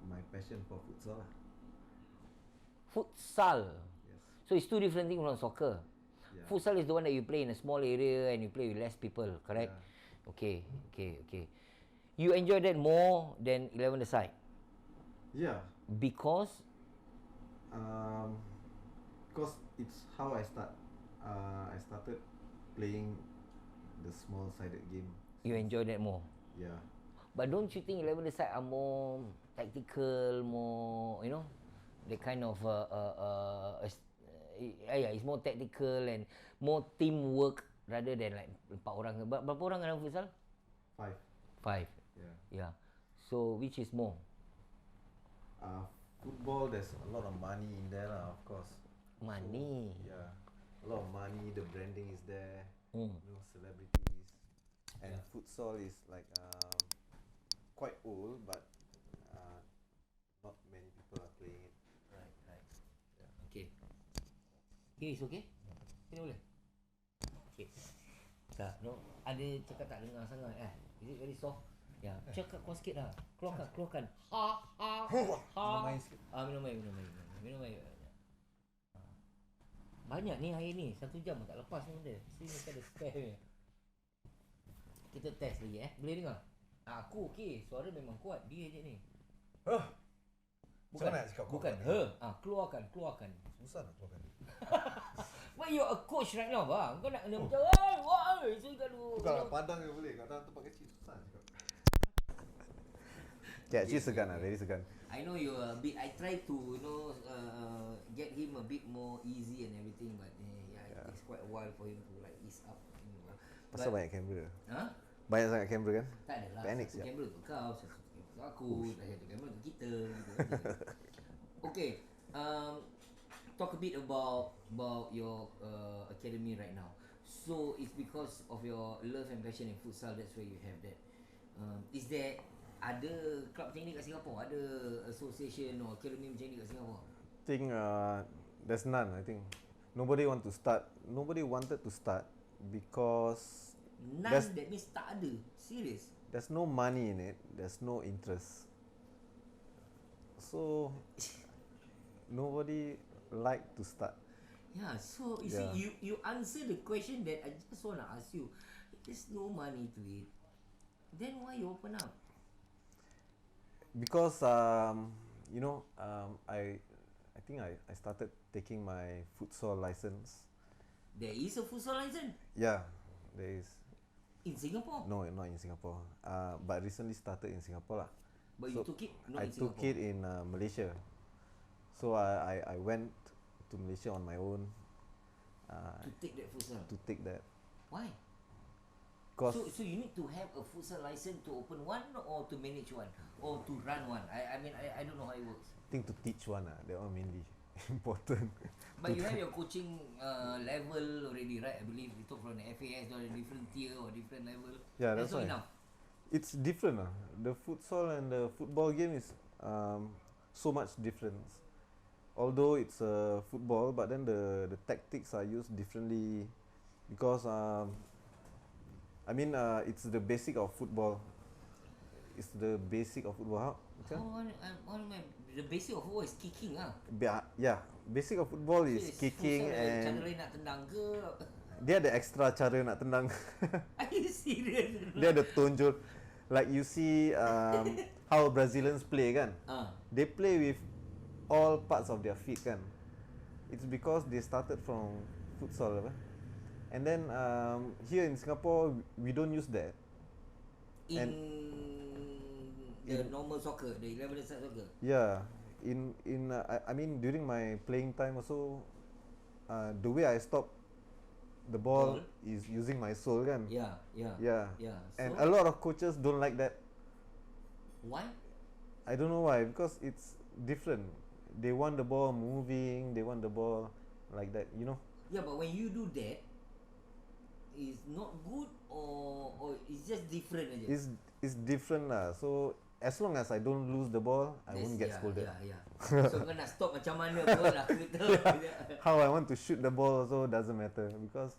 my passion for futsal. Futsal. Yes. So it's two different things from soccer. Yeah. Futsal is the one that you play in a small area and you play with less people, correct? Yeah. Okay. You enjoy that more than 11-a-side? Yeah. Because? Because it's how I start. I started playing the small-sided game. You enjoy that more? Yeah. But don't you think 11-a-side are more tactical, more, the kind of it's more tactical and more teamwork rather than like 4 orang. Berapa orang dalam futsal? 5. 5. Yeah. So which is more? Football, there's a lot of money in there lah, of course. Money. So, yeah. A lot of money, the branding is there. Mm. Celebrities. And futsal is like quite old, but not many people are playing it. Right. Yeah. Okay. Here is okay? Sini boleh? Okay. Tak, no. Ada cakap tak dengar sangat eh? Is it very soft? Ya, cakap kuat sikit lah. Keluarkan. Minum air sikit. Minum air. Banyak ni air ni. 1 jam tak lepas ni benda. Sini mesti ada spare ni. Kita test lagi Boleh dengar? Aku okey. Suara memang kuat. Dia je ni. Bukan. Keluarkan. Susah nak keluarkan. But you're a coach right now, bang. Kau nak macam so kalau Bukan padang je boleh. Kat dalam tempat kecil susah cakap. Actually segan lah, very segan. I know you're a bit. I try to get him a bit more easy and everything, but it takes quite a while for him to like ease up. Pasal banyak kamera. Banyak sangat kamera kan? Tak adalah. Panik Satu siap. kamera untuk kau, satu kamera untuk aku, satu kamera untuk kita. Okay. Talk a bit about your academy right now. So it's because of your love and passion in futsal, that's why you have that. Is there ada club macam ni kat Singapore? Ada association or academy macam ni kat Singapore? I think there's none. I think nobody wanted to start because None, that means tak ada. Serious? there's no money in it. There's no interest. So nobody like to start. Yeah, so you see, you answer the question that I just want to ask you. There's no money to it. Then why you open up? Because I think I started taking my futsal license. There is a futsal license Yeah, there is. in Singapore. No, not in Singapore. But recently started in Singapore lah. But So, you took it not I in took Singapore. it in Malaysia. So I went to Malaysia on my own To take that futsal. to take that. Why? Cause So you need to have a futsal license to open one or to manage one or to run one. I mean I don't know how it works. I think to teach one that one mainly. important. But you have your coaching level already, right? I believe you took from the FAS or a different tier or different level. Yeah, That's that's not why. enough. It's different. The futsal and the football game is so much difference. Although it's football, but then the tactics are used differently because it's the basic of football. It's the basic of football. How? Macam? How am I? The basic of football is kicking ah. Yeah, basic of football So is is kicking futsal ada cara and lain nak tendang ke? dia ada extra cara nak tendang. Are you serious? Dia ada tonjol. Like you see how Brazilians play kan. Ah. They play with all parts of their feet kan. It's because they started from futsal apa. And then here in Singapore we don't use that. In And the normal soccer, the 11-a-side soccer. yeah, I mean during my playing time also the way I stop the ball Ball? is using my soul kan. Yeah, yeah. Yeah. Yeah. And So a lot of coaches don't like that. why? I don't know why, because it's different. They want the ball moving, they want the ball like that, you know. Yeah, but when you do that, is not good or it's just different aja. It's different lah. So as long as I don't lose the ball, I won't get scolded. Yeah. So kau nak stop macam mana pun lah kita. How I want to shoot the ball also doesn't matter because,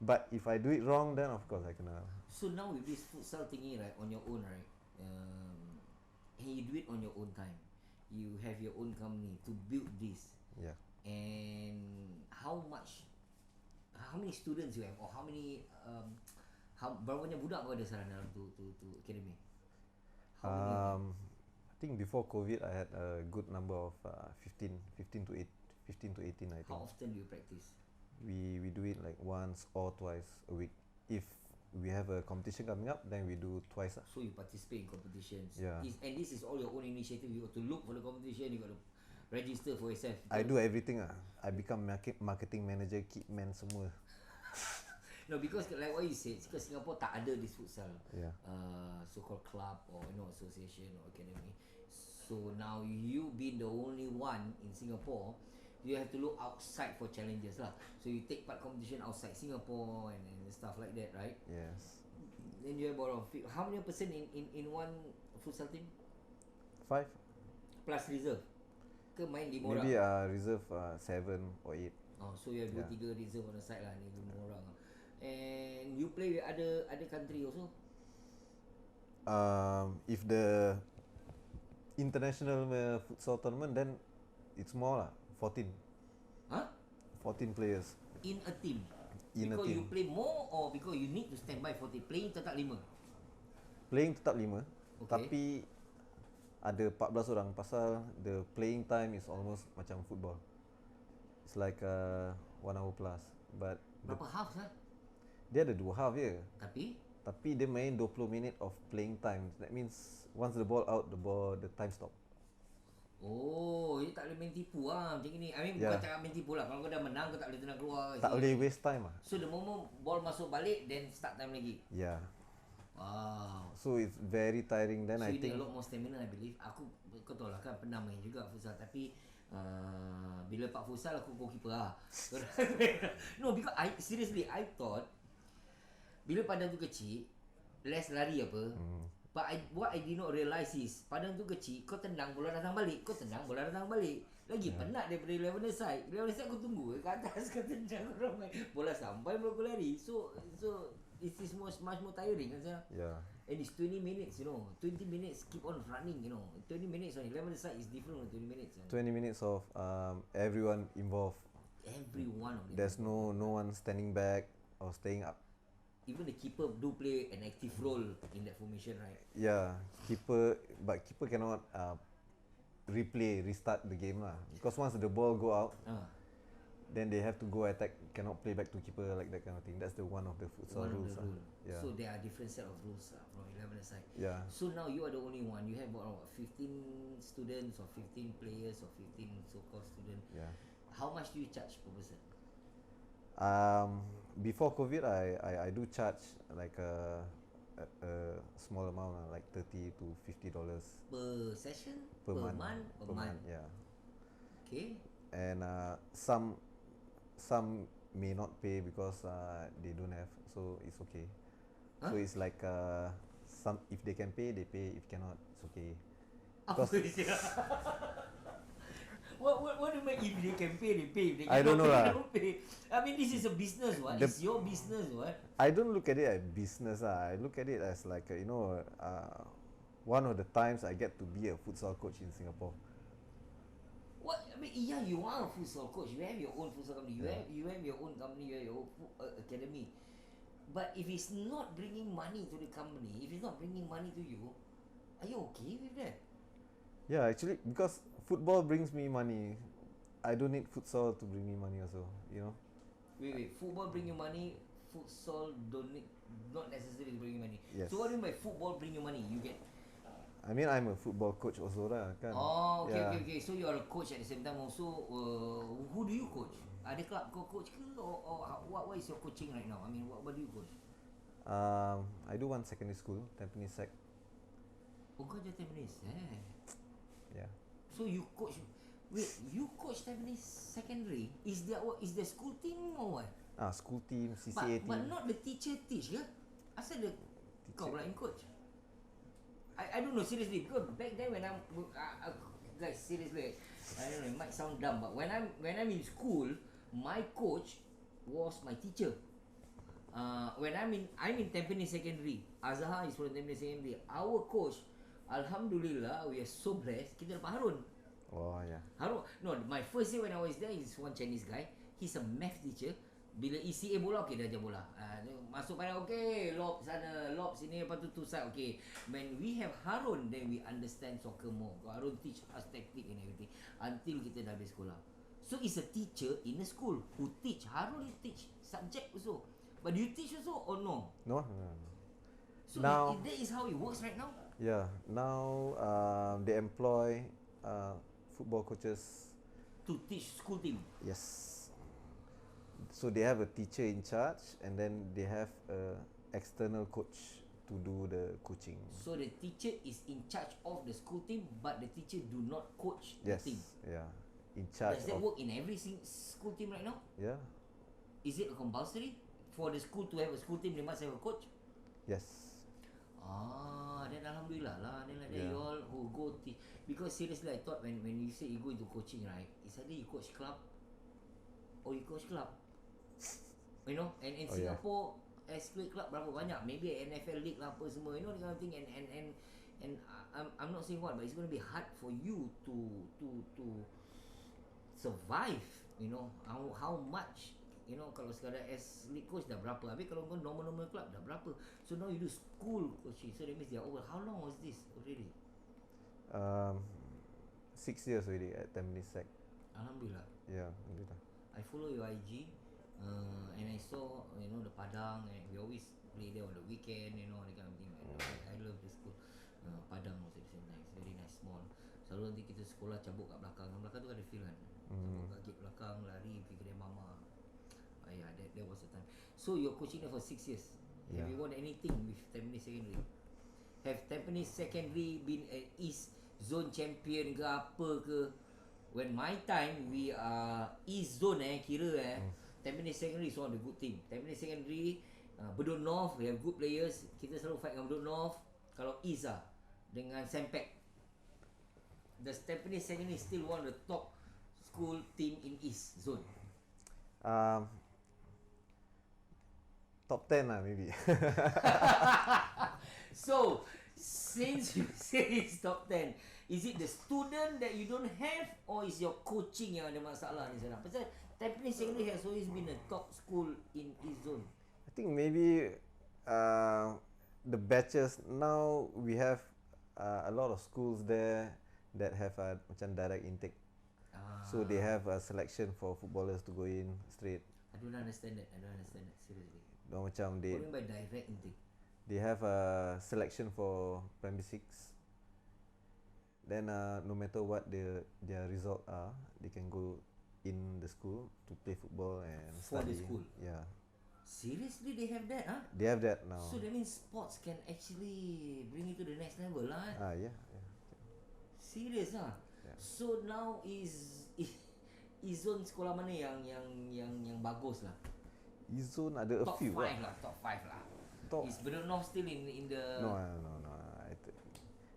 but if I do it wrong, then of course I kena. So now with this futsal thingy right, on your own right, and you do it on your own time. You have your own company to build this. Yeah. And how many students you have or how many berapa banyak budak kau ada sekarang dalam tu academy? How many of them? I think before COVID I had a good number of 15 to 18 I think. How often do you practice? We do it like once or twice a week. If we have a competition coming up, then we do twice. So you participate in competitions. Yeah. And this is all your own initiative. You got to look for the competition. You got to register for yourself. I do everything. I become marketing manager, kit man semua. No, because like what you said, because Singapore tak ada this futsal, Yeah. so-called club or association or academy. So now you being the only one in Singapore, you have to look outside for challenges lah. So you take part competition outside Singapore and stuff like that, right? Yes. Then you have about how many person in one futsal team 5. plus reserve? Ke main 5 orang? Maybe reserve 7 or 8. Oh, so you have 2-3 reserve on the side lah, ni 5 orang. And you play with other country also? If the international futsal tournament, then it's more lah, 14. Huh? 14 players. In a team? In a because team. you play more or because you need to stand by 40? Playing tetap 5? Playing tetap 5, Okay. tapi ada 14 orang pasal the playing time is almost macam football. It's like 1 hour plus. But Berapa half lah? dia ada 2 half je. Tapi Dia main 20 minit of playing time. That means once the ball out, the time stop. oh, dia tak boleh main tipu lah macam ni. I mean Yeah. bukan cakap main tipu lah. Kalau kau dah menang kau tak boleh tenang keluar. Tak boleh waste time ah. So the moment ball masuk balik then start time lagi. Yeah. Wow. So it's very tiring. Then So I you need think a lot more stamina I believe. Kau tahu lah kan pernah main juga futsal tapi bila pak futsal aku goalkeeper lah. No, because seriously I thought bila padang tu kecil less lari apa. But what I did not realise is padang tu kecil kau tendang bola datang balik, kau tendang bola datang balik. Lagi penat daripada 11 side. 11 side kau tunggu kat atas kau tendang orang main. Bola sampai baru kau lari. So it is much more tiring kan saya. yeah. And it's 20 minutes, 20 minutes keep on running, 20 minutes on 11 side is different from 20 minutes. 20 minutes of everyone involved. Every one of them. There's no one standing back or staying up. Even the keeper do play an active role in that formation, right? Yeah, but keeper cannot restart the game lah. Because once the ball go out, then they have to go attack. Cannot play back to keeper like that kind of thing. That's the one of the futsal One of rules. the rule. Yeah. So there are different set of rules from 11 side. Yeah. So now you are the only one. You have about 15 students or 15 players or 15 so-called students. Yeah. How much do you charge per person? Before COVID, I do charge like a small amount, like $30 to $50 Per session? per month. Per month? Yeah. Okay. and some may not pay because they don't have, so it's okay. Huh? So it's like some, if they can pay, they pay. If cannot, it's okay. Apa Because sia? What do you mean if they can pay, they pay. If they I don't cannot know pay, they lah. don't pay. I mean, this is a business, what? The- It's your business, what? I don't look at it as business. I look at it as like one of the times I get to be a futsal coach in Singapore. What? I mean, yeah, you are a futsal coach. You have your own futsal company. You Yeah. have your own company. You have your own academy. But if it's not bringing money to the company, if it's not bringing money to you, are you okay with that? Yeah, actually, because football brings me money, I don't need futsal to bring me money also. You know. Wait. Football bring you money. Futsal don't need, not necessarily bring you money. Yes. So what do you mean by football bring you money? You get. I mean, I'm a football coach also lah, kan. Oh, okay, Yeah. okay. So you are a coach at the same time also. Who do you coach? Ada club kau coach ke, or what is your coaching right now? I mean, what do you coach? I do one secondary school, Tampines Sec. Oh, kau jadi Tampines, Yeah. So you coach. Wait, you coach Tampines secondary? Is the school team or what? School team, CCA team. But not the teacher teach ke? Asal the kau pula yang coach? I don't know, seriously, because back then when I'm guys, seriously, I don't know, it might sound dumb, but when I'm in school, my coach was my teacher. When I'm in Tampines Secondary, Azhar is from Tampines Secondary. Our coach, Alhamdulillah, we are so blessed. Kita dapat Harun. Oh yeah. Harun, no, my first year when I was there, is one Chinese guy. He's a math teacher. Bila ECA bola, okay, dia ajar bola. Masuk pada, okay, lob sana, lob sini, lepas tu side, okay. When we have Harun, then we understand soccer more. Harun teach us tactic and everything until kita dah habis sekolah. So it's a teacher in a school who teach. Harun teach subject also. But do you teach also or no? No. So Now- that is how it works right now? Yeah. Now they employ football coaches. To teach school team. Yes. So they have a teacher in charge, and then they have a external coach to do the coaching. So the teacher is in charge of the school team, but the teacher do not coach the Yes. team. Yeah. In charge Does that of. work in every school team right now? Yeah. Is it compulsory for the school to have a school team? They must have a coach. Yes. Then alhamdulillah lah. Then like that Yeah. you all who go because seriously I thought when you say you go into coaching, right, it's either you coach club or you coach club. You know, and in Oh, yeah. Singapore, Escalade club berapa banyak? Maybe NFL league lah apa semua. You know, that kind of thing. And I'm not saying what, but it's going to be hard for you to survive. You know, how much. You know, kalau sekadar as league coach dah berapa. Habis kalau kau normal club dah berapa. So now you do school coaching. So that means they are over. How long was this already? 6 years already at Tampines Sec. Alhamdulillah. Yeah. Alhamdulillah. I follow your IG, and I saw the Padang, and we always play there on the weekend, that kind of thing. I love the school. Padang was at the same time. It's very nice, small. Selalu nanti kita sekolah cabut kat belakang. Kat belakang tu ada field kan. Cabut kat gate belakang, lari pergi kedai mama. Yeah, that was the time. So you're coaching there for 6 years. Yeah. Have you won anything with Tampines Secondary? Have Tampines Secondary been an East Zone champion ke apa ke? When my time, we are East Zone kira Tampines Secondary is one of the good team. Tampines Secondary, Bedok North, we have good players. Kita selalu fight dengan Bedok North. Kalau East dengan Sempek. Does Tampines Secondary still one of the top school team in East Zone? Top 10 lah maybe. So, since you say it's top 10, is it the student that you don't have, or is your coaching yang ada masalah ni sekarang? Pasal Tampines Secondary has always been a top school in East Zone. I think maybe the batches now we have a lot of schools there that have macam direct intake. So they have a selection for footballers to go in straight. I don't understand that. Seriously. Macam What do you mean by direct intake? they have a selection for primary 6. Then no matter what their result are, they can go in the school to play football and For the study. school? Yeah. Seriously, they have that, huh? They have that now. So that means sports can actually bring you to the next level, lah. Yeah. Serious, huh? Yeah. So now is E-zone sekolah mana yang bagus lah? E-zone ada a Top few 5 lah, top 5 lah. Top. Is Bedok North still in the No.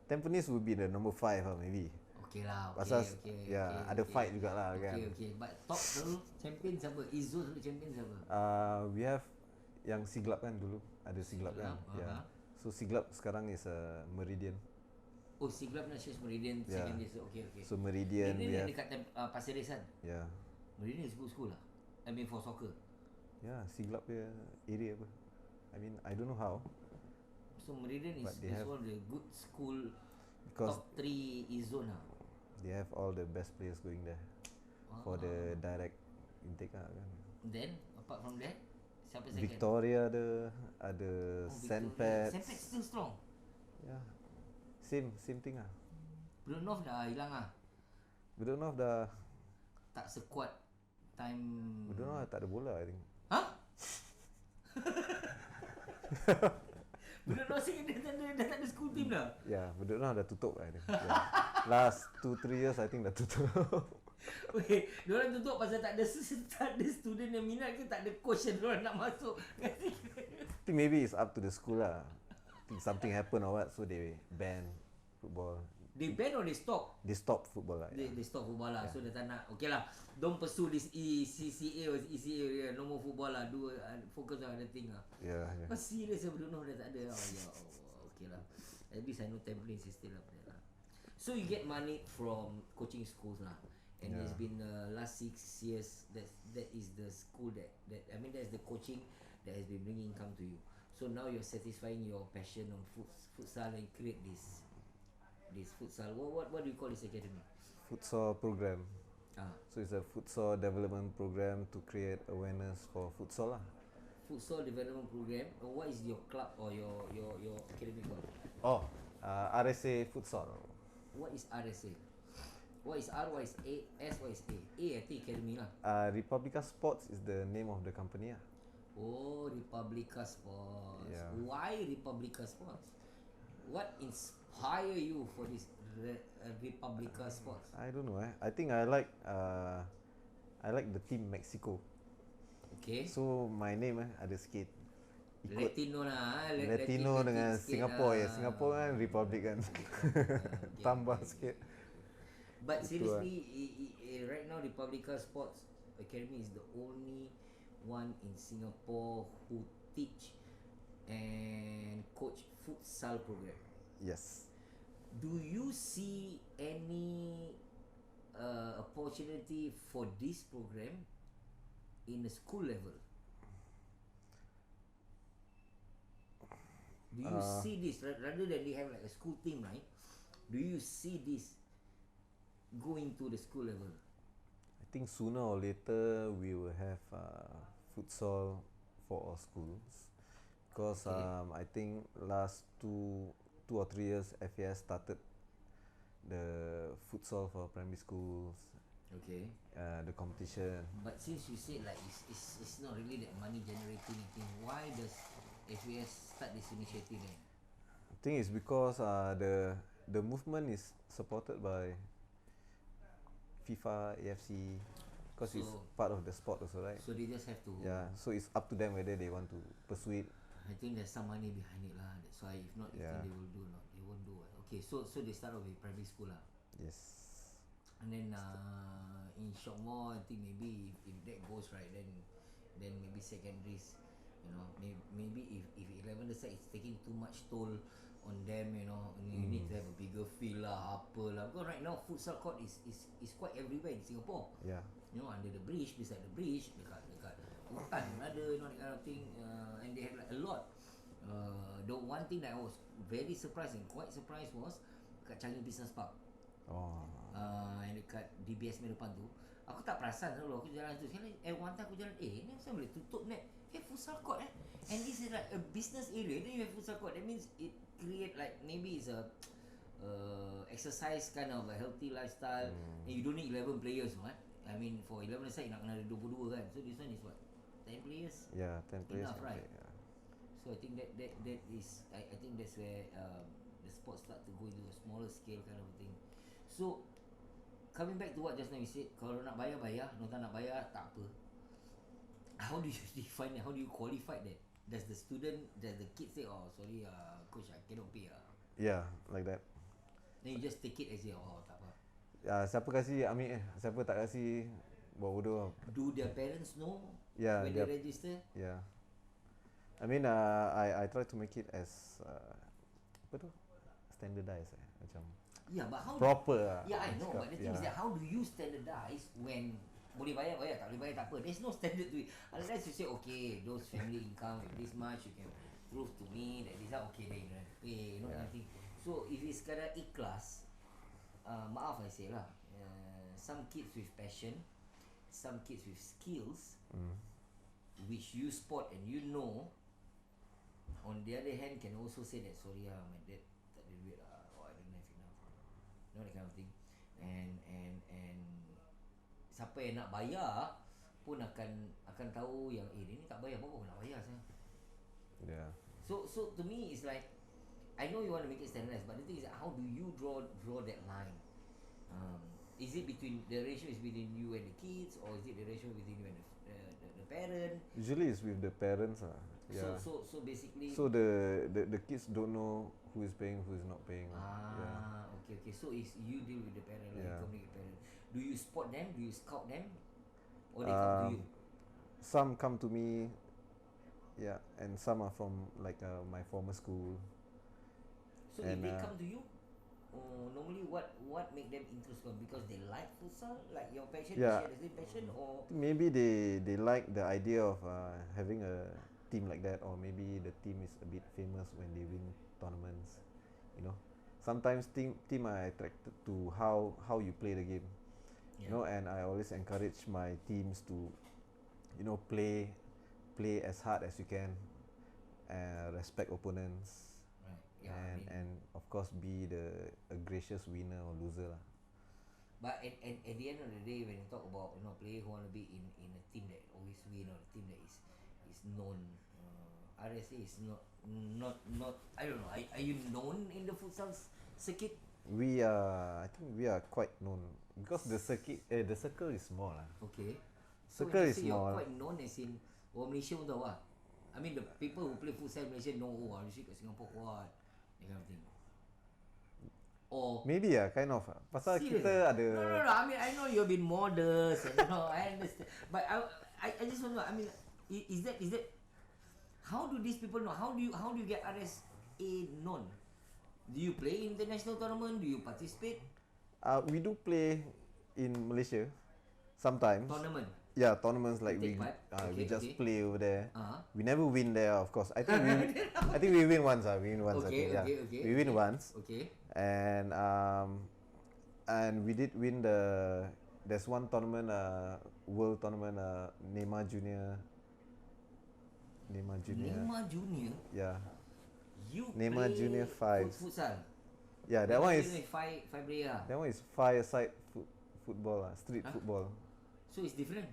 Tampines would be the number 5 lah maybe. Okay lah, okay, Pasal okay, ada okay. fight jugalah kan. Okay. But top dulu champion siapa? E-zone dulu champion siapa? We have yang Siglap kan dulu. Ada Siglap kan. Yeah. So Siglap sekarang is Meridian. Oh, Siglap National Meridian secondary school. Okay. So Meridian we Meridian have dekat Pasir Ris kan? Yeah. Meridian is good school lah. I mean for soccer. Yeah, Siglap punya area apa. I mean I don't know how. So Meridian is one of the good school, because top 3 E-zone lah. they have all the best players going there for the direct intake lah kan. Then apart from that, siapa second? Victoria ada Sandpats. Sandpats still strong. Yeah. Same thing lah. Bedok North dah hilang lah. Bedok North dah Tak sekuat time. Bedok North tak ada bola I think. Hah? Bedok North secondary dah tak ada school team dah. Yeah, Bedok North dah tutup I think. Yeah. Last 2-3 years I think dah tutup. Weh, diorang tutup pasal tak ada student yang minat ke tak ada coach yang diorang nak masuk. I think maybe it's up to the school lah. I think something happen or what, so they ban football. They ban or they stop? They stop football lah. They stop football lah. So dia tak nak. Okay lah, don't pursue this CCA or ECA. No more football lah. Do focus on other thing lah. Yeah. Mas serious saya belum dah tak ada. Oh ya Allah. Okay lah. At least I know Tampines is still up there lah. So you get money from coaching schools lah. And it's been last 6 years that is the school that I mean that's the coaching that has been bringing income to you. So now you're satisfying your passion on futsal and create this futsal. What do you call this academy? Futsal program. Ah, So it's a futsal development program to create awareness for futsal lah. futsal development program. What is your club or your academy called? RSA Futsal. What is RSA? What is R? What is A? S? What is A? A I think academy lah. Republica Sports is the name of the company lah. Oh, Republica Sports. Yeah. Why Republica Sports? What inspire you for this Republica Sports? I don't know. I think I like the team Mexico. Okay. So my name ada sikit ikut Latino lah. Latino dengan sikit Singapore lah. ya. Singapore kan Republic kan. Tambah sikit. But seriously, right now Republica Sports Academy is the only one in Singapore who teach and coach futsal program. Yes. Do you see any opportunity for this program in the school level? Do you see this rather than they have like a school team, right? Do you see this going to the school level? I think sooner or later we will have futsal for our schools because I think last two or 3 years FAS started the futsal for primary schools. Okay. The competition. But since you said like it's not really that money generating thing, why does FAS start this initiative then? I think it's because the movement is supported by FIFA, AFC, because it's part of the sport also, right? So they just have to. Yeah, so it's up to them whether they want to pursue it. I think there's some money behind it lah. That's why if not, Yeah. they will do not. They won't do it. Okay, so they start off with primary school lah. Yes. And then in short more, I think maybe if that goes right, then maybe secondaries, you know, maybe if 11 aside it's taking too much toll on them, you know, and you need to have a bigger field lah, apa lah. Because right now futsal court is quite everywhere in Singapore. Yeah. You know, under the bridge, beside the bridge, dekat hutan pun ada, you know, that kind of thing. And they have like a lot. The one thing that I was very surprised and quite surprised was kat Changi Business Park. Oh. Yang dekat DBS main depan tu, aku tak perasan dulu aku jalan tu. Sekali one time aku jalan, ni saya boleh tutup net. Futsal court and this is like a business area. Then you have futsal court. That means it create like maybe it's a exercise kind of a healthy lifestyle. And you don't need 11 players, what? I mean for 11 aside nak kena ada 22 kan. So this one is what? 10 players? Yeah, 10 players. Enough, right? Yeah. So I think that is I think that's where the sport start to go into a smaller scale kind of thing. So coming back to what just now you said, kalau nak bayar, bayar. Kalau tak nak bayar, tak apa. How do you define it? How do you qualify that? Does the kid say, oh sorry coach, I cannot pay Yeah, like that. Then you just take it as oh tak apa. Siapa kasih ambil siapa tak kasih buat bodoh. Do their parents know Yeah, when they register? Yeah. I mean I try to make it as apa tu? Standardized macam. Yeah, but how proper. Yeah, I know, but the thing is that how do you standardize when boleh bayar, tak boleh bayar tak apa. There's no standard to it. Unless you say okay, those family income this much, you can prove to me that this are okay, then you don't have to pay, you know, kind of thing. So if it's sekadar ikhlas, maaf I say lah, some kids with passion, some kids with skills, which you spot and you know. On the other hand, can also say that sorry my dad tak ada duit or I don't have enough, you know, that kind of thing. And siapa yang nak bayar pun akan tahu yang dia ni tak bayar, baru nak bayar saya. Yeah. So to me it's like, I know you want to make it standardized, but the thing is that how do you draw that line? Is it between the ratio is between you and the kids, or is it the ratio between you and the parent? Usually it's with the parents lah. Yeah. So basically. So the kids don't know who is paying, who is not paying. Okay. So is you deal with the parent, like you communicate with the parent. Do you spot them? Do you scout them? Or they come to you? Some come to me, yeah, and some are from like my former school. So if they come to you, normally what make them interested? Because they like futsal, like your passion, they share the same passion, or maybe they like the idea of having a team like that, or maybe the team is a bit famous when they win tournaments, you know. Sometimes team are attracted to how you play the game, you know, and I always encourage my teams to, you know, play as hard as you can, respect opponents. Right. And of course be a gracious winner or loser lah. But at the end of the day, when you talk about, you know, player who want to be in a team that always win, or a team that is known, RSA is not I don't know. Are you known in the futsal circuit? I think we are quite known because the circle is small lah. Okay. Circle is small. small. You're quite known as in Malaysia pun tahu lah. I mean the people who play futsal in Malaysia know RSA kat Singapore kuat, that kind of thing. Or maybe kind of. Pasal serious? kita ada. No. I mean I know you've been modest, and I understand. But I just want to know. I mean, is that how do these people know? How do you get RSA known? Do you play international tournament? Do you participate? We do play in Malaysia sometimes. Tournament. Yeah, tournaments like we just play over there. We never win there, of course. I think we win once. We win once. Okay. We win once. Okay. And we did win there's one tournament, world tournament, Neymar Junior. Neymar Junior. Yeah. You Neymar play Junior 5. futsal. Yeah, that one is five player. that one is five-a-side football, street football. So it's different.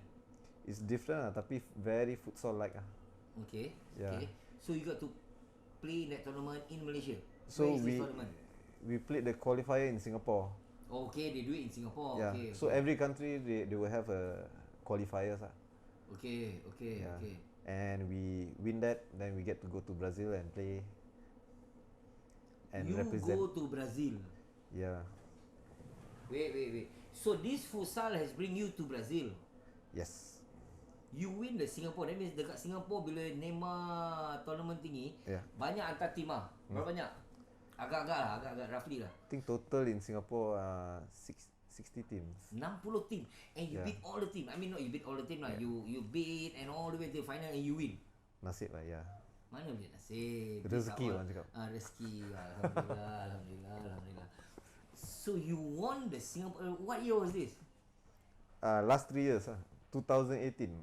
It's different, tapi very futsal like. Okay. Yeah. Okay. So you got to play in that tournament in Malaysia. So Where is this tournament? we played the qualifier in Singapore. Okay, they do it in Singapore. Yeah. Okay. So every country they will have a qualifiers. Okay. Yeah. And we win that, then we get to go to Brazil and play. And you represent. go to Brazil. Yeah. Wait. So this futsal has bring you to Brazil. Yes. You win the Singapore. That means dekat Singapore bila Neymar tournament tinggi, banyak antar team ah. Berapa banyak? Agak-agak roughly lah. I think total in Singapore 60 teams. 60 team and you beat all the team. I mean not you beat all the team lah. You beat and all the way to the final and you win. Nasib lah, ya. Mana boleh nasib. Rezeki orang cakap. Rezeki. Alhamdulillah. So you won the Singapore. What year was this? Last 3 years 2018.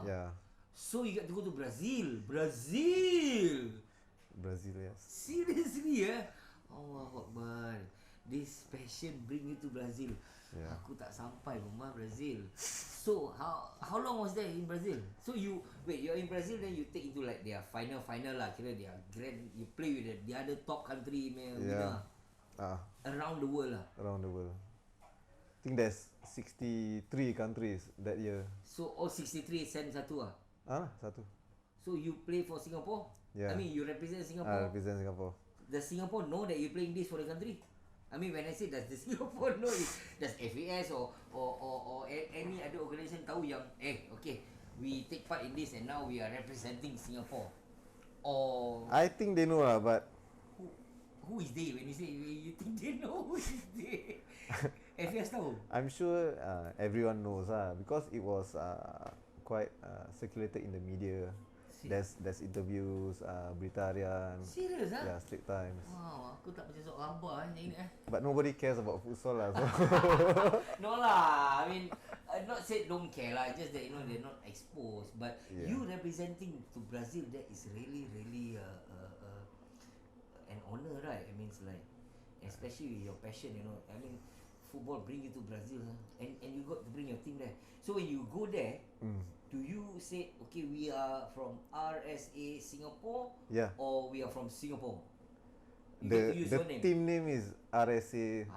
Yeah. So you got to go to Brazil, yes. Seriously Allah Akbar. This passion bring you to Brazil. Yeah. Aku tak sampai rumah Brazil. So how long was that in Brazil? So you're in Brazil, then you take into like their final lah. Kira their grand, you play with the other top country. around the world lah. Around the world. I think there's 63 countries that year. So all 63 send satu lah. Satu. So you play for Singapore? Yeah. I mean you represent I Singapore. represent Singapore. Does Singapore know that you're playing this for the country? I mean when I say does the Singapore know it, does FAS or any other organisation tahu yang okay, we take part in this and now we are representing Singapore? Or I think they know lah, but who is they? When you say you think they know who is they? FAS tahu? I'm sure everyone knows because it was quite circulated in the media. There's interviews, Berita Harian. Serious ah? Yeah, Straits Times. Wow, aku tak macam sok khabar ni. But nobody cares about futsal lah. So. No lah, I mean, not say don't care lah, just that they're not exposed. But you representing to Brazil, that is really an honor, right? I mean, it's like, especially with your passion, I mean, football bring you to Brazil, and you got to bring your team there. So when you go there, do you say, okay, we are from RSA Singapore, or we are from Singapore? You get to use The your name. team name is RSA.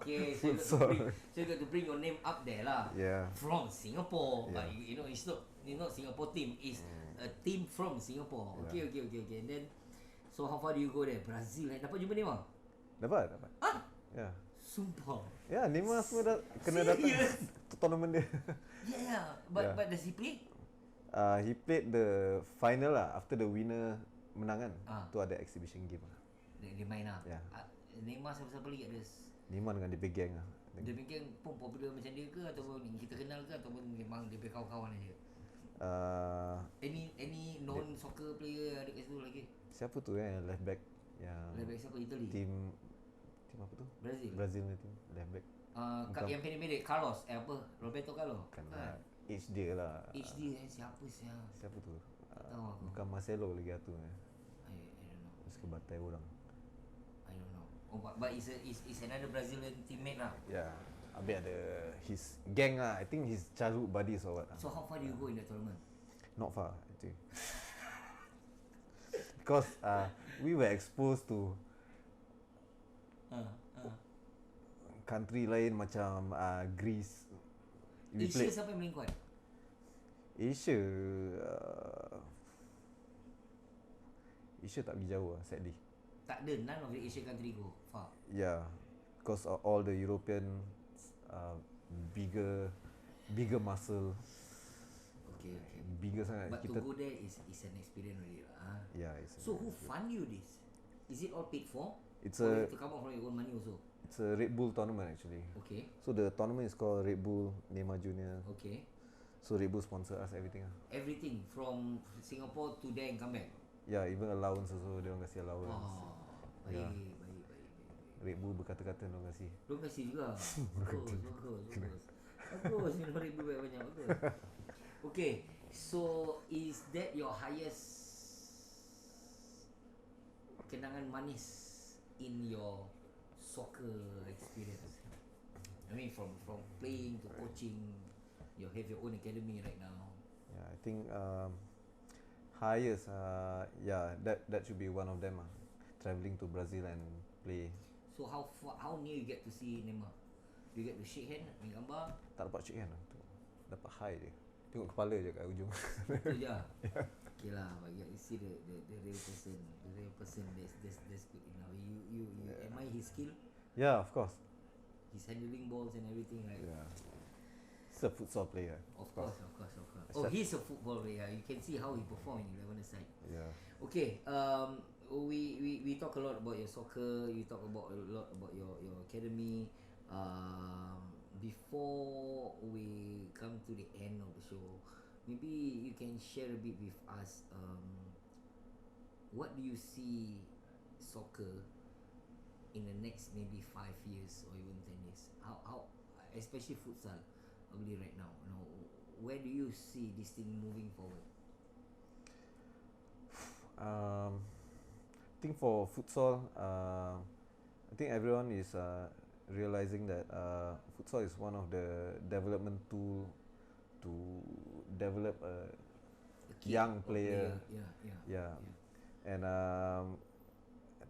Okay. So you got to bring your name up there lah. Yeah. From Singapore, Yeah. but it's not Singapore team. It's a team from Singapore. Okay. And then, so how far do you go there? Brazil. Dapat jumpa Neymar? Dapat. Yeah. Sumpah. Yeah, Neymar semua kena datang tournament dia. Yeah. But does he play? He played the final lah after the winner menang kan. Tu ada exhibition game lah. Dia main lah. Yeah. Neymar siapa-siapa lagi ada? Neymar dengan dia big gang lah. Dia mungkin pun popular macam dia ke, ataupun kita kenal ke, ataupun memang dia punya kawan-kawan aja? Any non soccer player ada kat situ lagi? Siapa tu left back yang Left back siapa? Italy? Team apa tu? Brazil ni team left back. Yang pendek-pendek Carlos Roberto Carlos? Kan age dia lah. Age dia siapa tu? Tak tahu aku. Bukan Marcelo lagi tu. I don't know. Terus ke batai orang. I don't know. But it's another Brazilian teammate lah. Yeah. Habis ada his gang lah. I think his childhood buddies or what. So how far do you go in the tournament? Not far actually. Because we were exposed to country lain macam Greece. Asia siapa yang paling kuat? Asia tak pergi jauh lah, sadly. Tak ada, none of the Asian country go far. Yeah, because all the European bigger muscle. Okay. Bigger sangat. But to go there is an experience already lah. Yeah. So who fund you this? Is it all paid for? It's or you have to come out from your own money also? It's a Red Bull tournament actually. Okay. So the tournament is called Red Bull Neymar Junior. Okay. So Red Bull sponsor us everything lah. Everything from Singapore to there and come back? Yeah, even allowance also, dia orang kasih allowance. Baik. Red Bull berkata-kata dia orang kasih. Dia orang kasih juga. Bagus. Minum Red Bull banyak. Bagus. Okay, so is that your highest kenangan manis in your soccer experience? I mean from playing to coaching, you have your own academy right now. Yeah, I think highest that should be one of them travelling to Brazil and play. So how near you get to see Neymar? Do you get to shake hand, ambil gambar? Tak dapat shake hand lah tu. Dapat high dia. Tengok kepala je kat ujung. Itu je. Okay lah, but you see the real person. The real person that's good enough. You admire his skill? Yeah, of course. He's handling balls and everything, right? Yeah. He's a futsal player. Of course. Oh, he's a football player. You can see how he perform in 11 aside. Yeah. Okay, we talk a lot about your soccer. You talk about a lot about your academy. Before we come to the end of the show, maybe you can share a bit with us. What do you see soccer in the next maybe 5 years or even 10 years? How especially futsal, probably right now. Where do you see this thing moving forward? I think for futsal, I think everyone is realizing that futsal is one of the development tool to develop a young player. Yeah. And I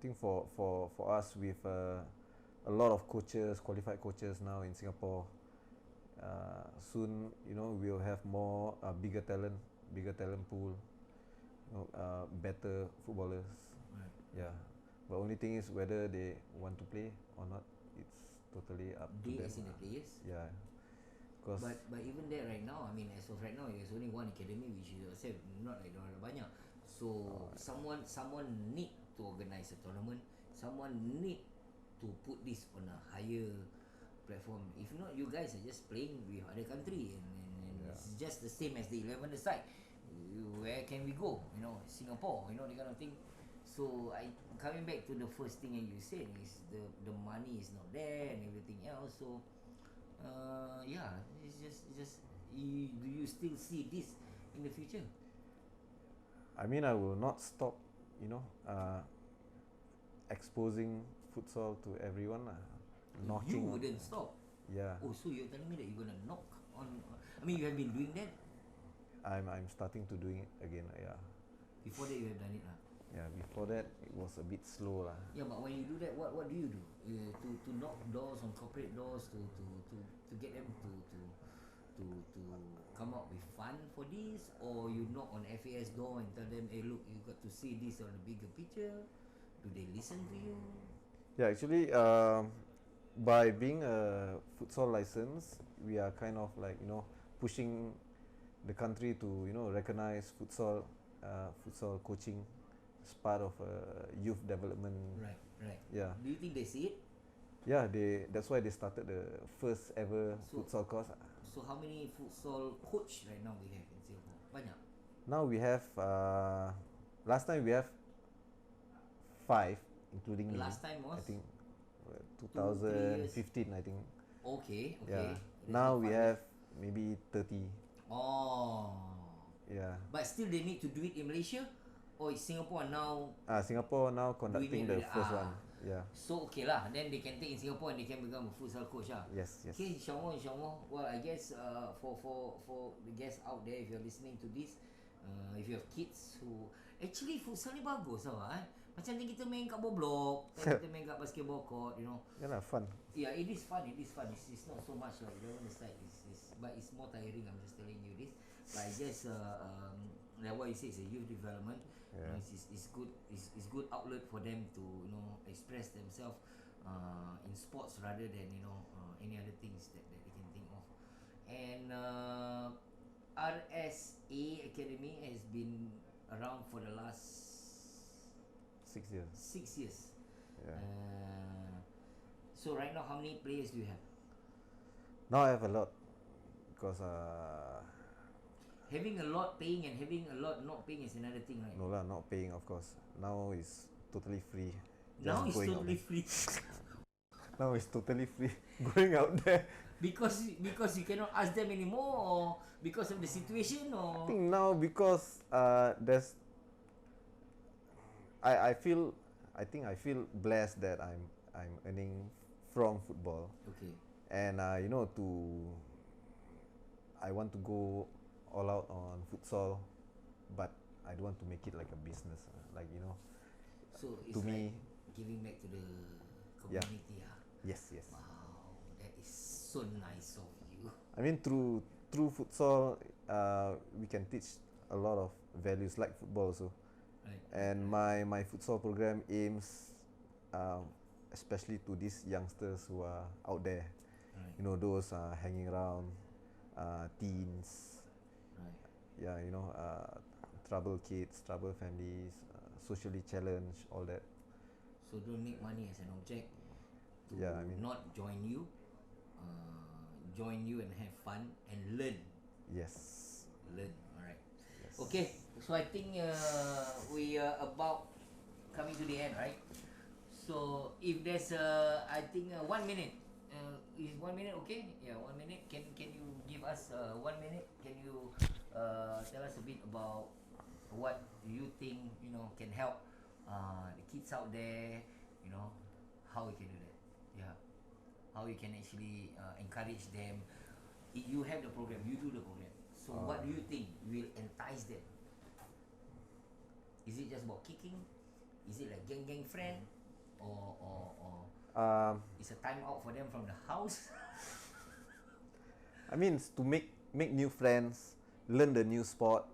think for us with a lot of coaches, qualified coaches now in Singapore, soon we'll have more bigger talent pool, better footballers. Right. Yeah, but only thing is whether they want to play or not. It's totally up to They them. as in the players. Yeah, because But even that right now, I mean, as of right now, there's only one academy which is yourself, not like orang banyak. So someone need to organize a tournament. Someone need to put this on a higher platform. If not, you guys are just playing with other country, and Yeah. it's just the same as the 11 aside. Where can we go? Singapore. That kind of thing. So coming back to the first thing that you said is the money is not there and everything else. So yeah, it's just do you still see this in the future? I mean, I will not stop, exposing futsal to everyone. You Knocking. wouldn't stop. Yeah, Oh, so you're telling me that you're gonna knock on? I mean, you have been doing that. I'm starting to doing it again. Yeah, Before that, you have done it, lah. yeah. Before that, it was a bit slow, lah. Yeah, but when you do that, what do you do? To knock doors on corporate doors to get them to come up with fund for this, or you knock on FAS door and tell them, hey, look, you got to see this on a bigger picture. Do they listen to you? Yeah, actually, by being a futsal license, we are kind of like pushing the country to recognize futsal coaching as part of youth development. Right. Yeah, Do you think they see it? yeah. That's why they started the first ever So- futsal course. So how many futsal coach right now we have in Singapore? Banyak. Now we have last time we have 5, including me. Last time was? I think 2-3 years. 2015. I think. Okay. Yeah. That's Now not we 5 have maybe 30. Oh. Yeah. But still they need to do it in Malaysia, or is Singapore now? Singapore now conducting it the with- first one. Yeah. So okay lah. Then they can take in Singapore and they can become a futsal coach lah. Yes. Okay, insyaAllah. Well, I guess for the guests out there, if you're listening to this, if you have kids who actually futsal ni bagus tau Macam ni kita main kat bawah blok, kita main kat basketball court, Yeah lah, fun. Yeah, it is fun. It's not so much like the one side. But it's more tiring. I'm just telling you this. But I guess like what you say, it's a youth development. Yeah. It's good. It's good outlet for them to express themselves in sports rather than any other things that they can think of. And RSA Academy has been around for the last 6 years. 6 years. Yeah. So right now, how many players do you have? Now I have a lot because Having a lot paying and having a lot not paying is another thing, right? no lah, not paying of course. Now is totally free. Now Just it's going out totally there. free Now it's totally free going out there. because you cannot ask them anymore, or because of the situation, I or think now because there's I feel blessed that I'm earning from football, okay. and I want to go all out on futsal, but I don't want to make it like a business. So it's to like me, giving back to the Yeah. community. yes. Wow, that is so nice of you. I mean through futsal, we can teach a lot of values like football also. Right. And my futsal program aims, especially to these youngsters who are out there. Right. Those hanging around, teens. Right. Yeah, troubled kids, troubled families, socially challenged, all that. So don't make money as an object to Yeah, I mean- not join you and have fun and learn. Yes. Alright. Yes. Okay, so I think we are about coming to the end, right? So if there's I think 1 minute. Is 1 minute okay? Yeah, 1 minute. Can you give us 1 minute? Can you tell us a bit about what you think can help the kids out there? How we can do that? Yeah, how you can actually encourage them. You have the program. You do the program. So what do you think will entice them? Is it just about kicking? Is it like gang friend, or it's a time out for them from the house? I mean, it's to make new friends, learn the new sport.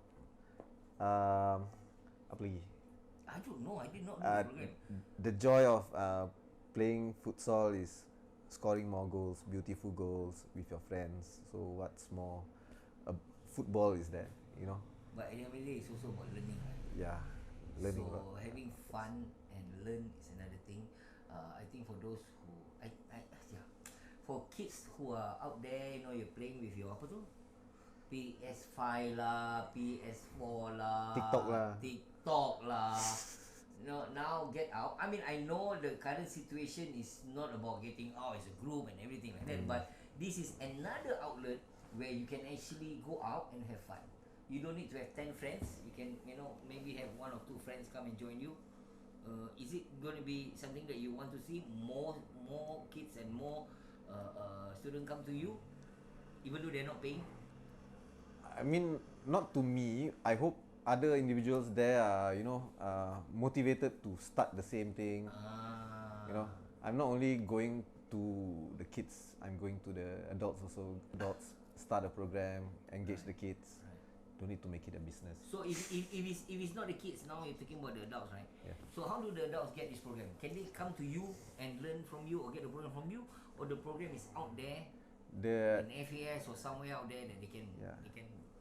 Apa lagi? I don't know. I did not know the program. The joy of playing futsal is scoring more goals, beautiful goals with your friends. So what's more, football is that, you know? But at the end of the day, it's also about learning, right? Yeah, learning a lot. So having fun and learn is another thing. I think for those who yeah, for kids who are out there, you know, you're playing with your apa tu? PS5 lah, PS4 lah, TikTok lah. TikTok lah. You know, now get out. I mean, I know the current situation is not about getting out as a group and everything like that, but this is another outlet where you can actually go out and have fun. You don't need to have 10 friends. You can, you know, maybe have 1 or 2 friends come and join you. Is it going to be something that you want to see more kids and more students come to you, even though they're not paying? I mean, not to me. I hope other individuals there are, you know, motivated to start the same thing. You know, I'm not only going to the kids. I'm going to the adults also. Adults start a program, engage the kids. Don't need to make it a business. So if it's not the kids, now you're talking about the adults, right? Yeah. So how do the adults get this program? Can they come to you and learn from you, or get the program from you, or the program is out there in FAS or somewhere out there that they can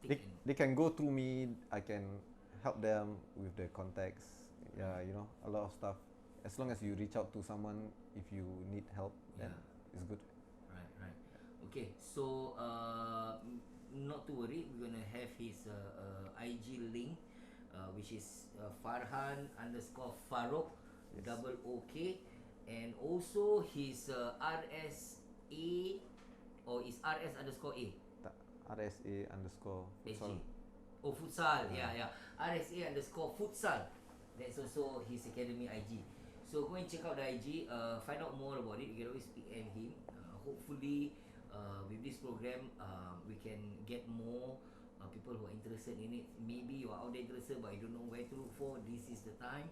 take They can go through me. I can help them with the contacts. Yeah, you know, a lot of stuff. As long as you reach out to someone if you need help, then it's good. Right. Okay, so not to worry, we're gonna have his IG link, which is Farhan underscore Farook, double OK, and also his RSA, or is RS underscore A? RSA underscore futsal. Oh, futsal. Yeah. RSA underscore futsal. That's also his academy IG. So go and check out the IG. Find out more about it. You can always PM him. Hopefully, with this program, we can get more people who are interested in it. Maybe you are out there interested, but you don't know where to look for. This is the time.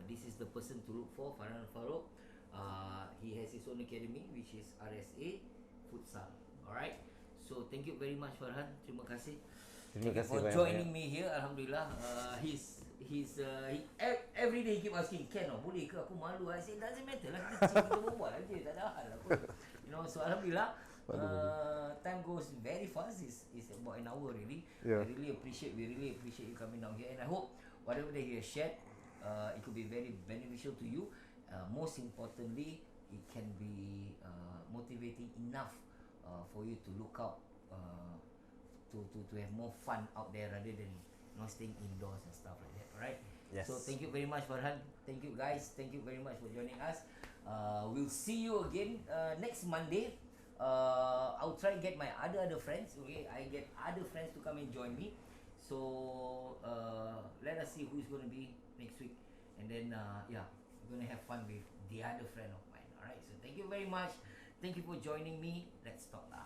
This is the person to look for. Farhan Farook. He has his own academy, which is RSA Futsal. Alright. So thank you very much, Farhan. Terima kasih. Terima Thank you kasih for banyak. joining me here. Alhamdulillah. Every day he keep asking, Ken, boleh ke? Aku malu. I say doesn't matter lah. Kita berbual aja. Tak ada hal apa. You know, so Alhamdulillah. Time goes very fast. It's about an hour really. Yeah. We really appreciate you coming down here, and I hope whatever that you have shared, it could be very beneficial to you. Most importantly, it can be motivating enough for you to look out, to have more fun out there rather than staying indoors and stuff like that. Alright. Yes. So thank you very much, Farhan. Thank you guys. Thank you very much for joining us. We'll see you again next Monday. I'll try and get my other friends. Okay, I get other friends to come and join me. So let us see who's going to be next week, and then we're going to have fun with the other friend of mine. Alright. So thank you very much. Thank you for joining me. Let's talk lah.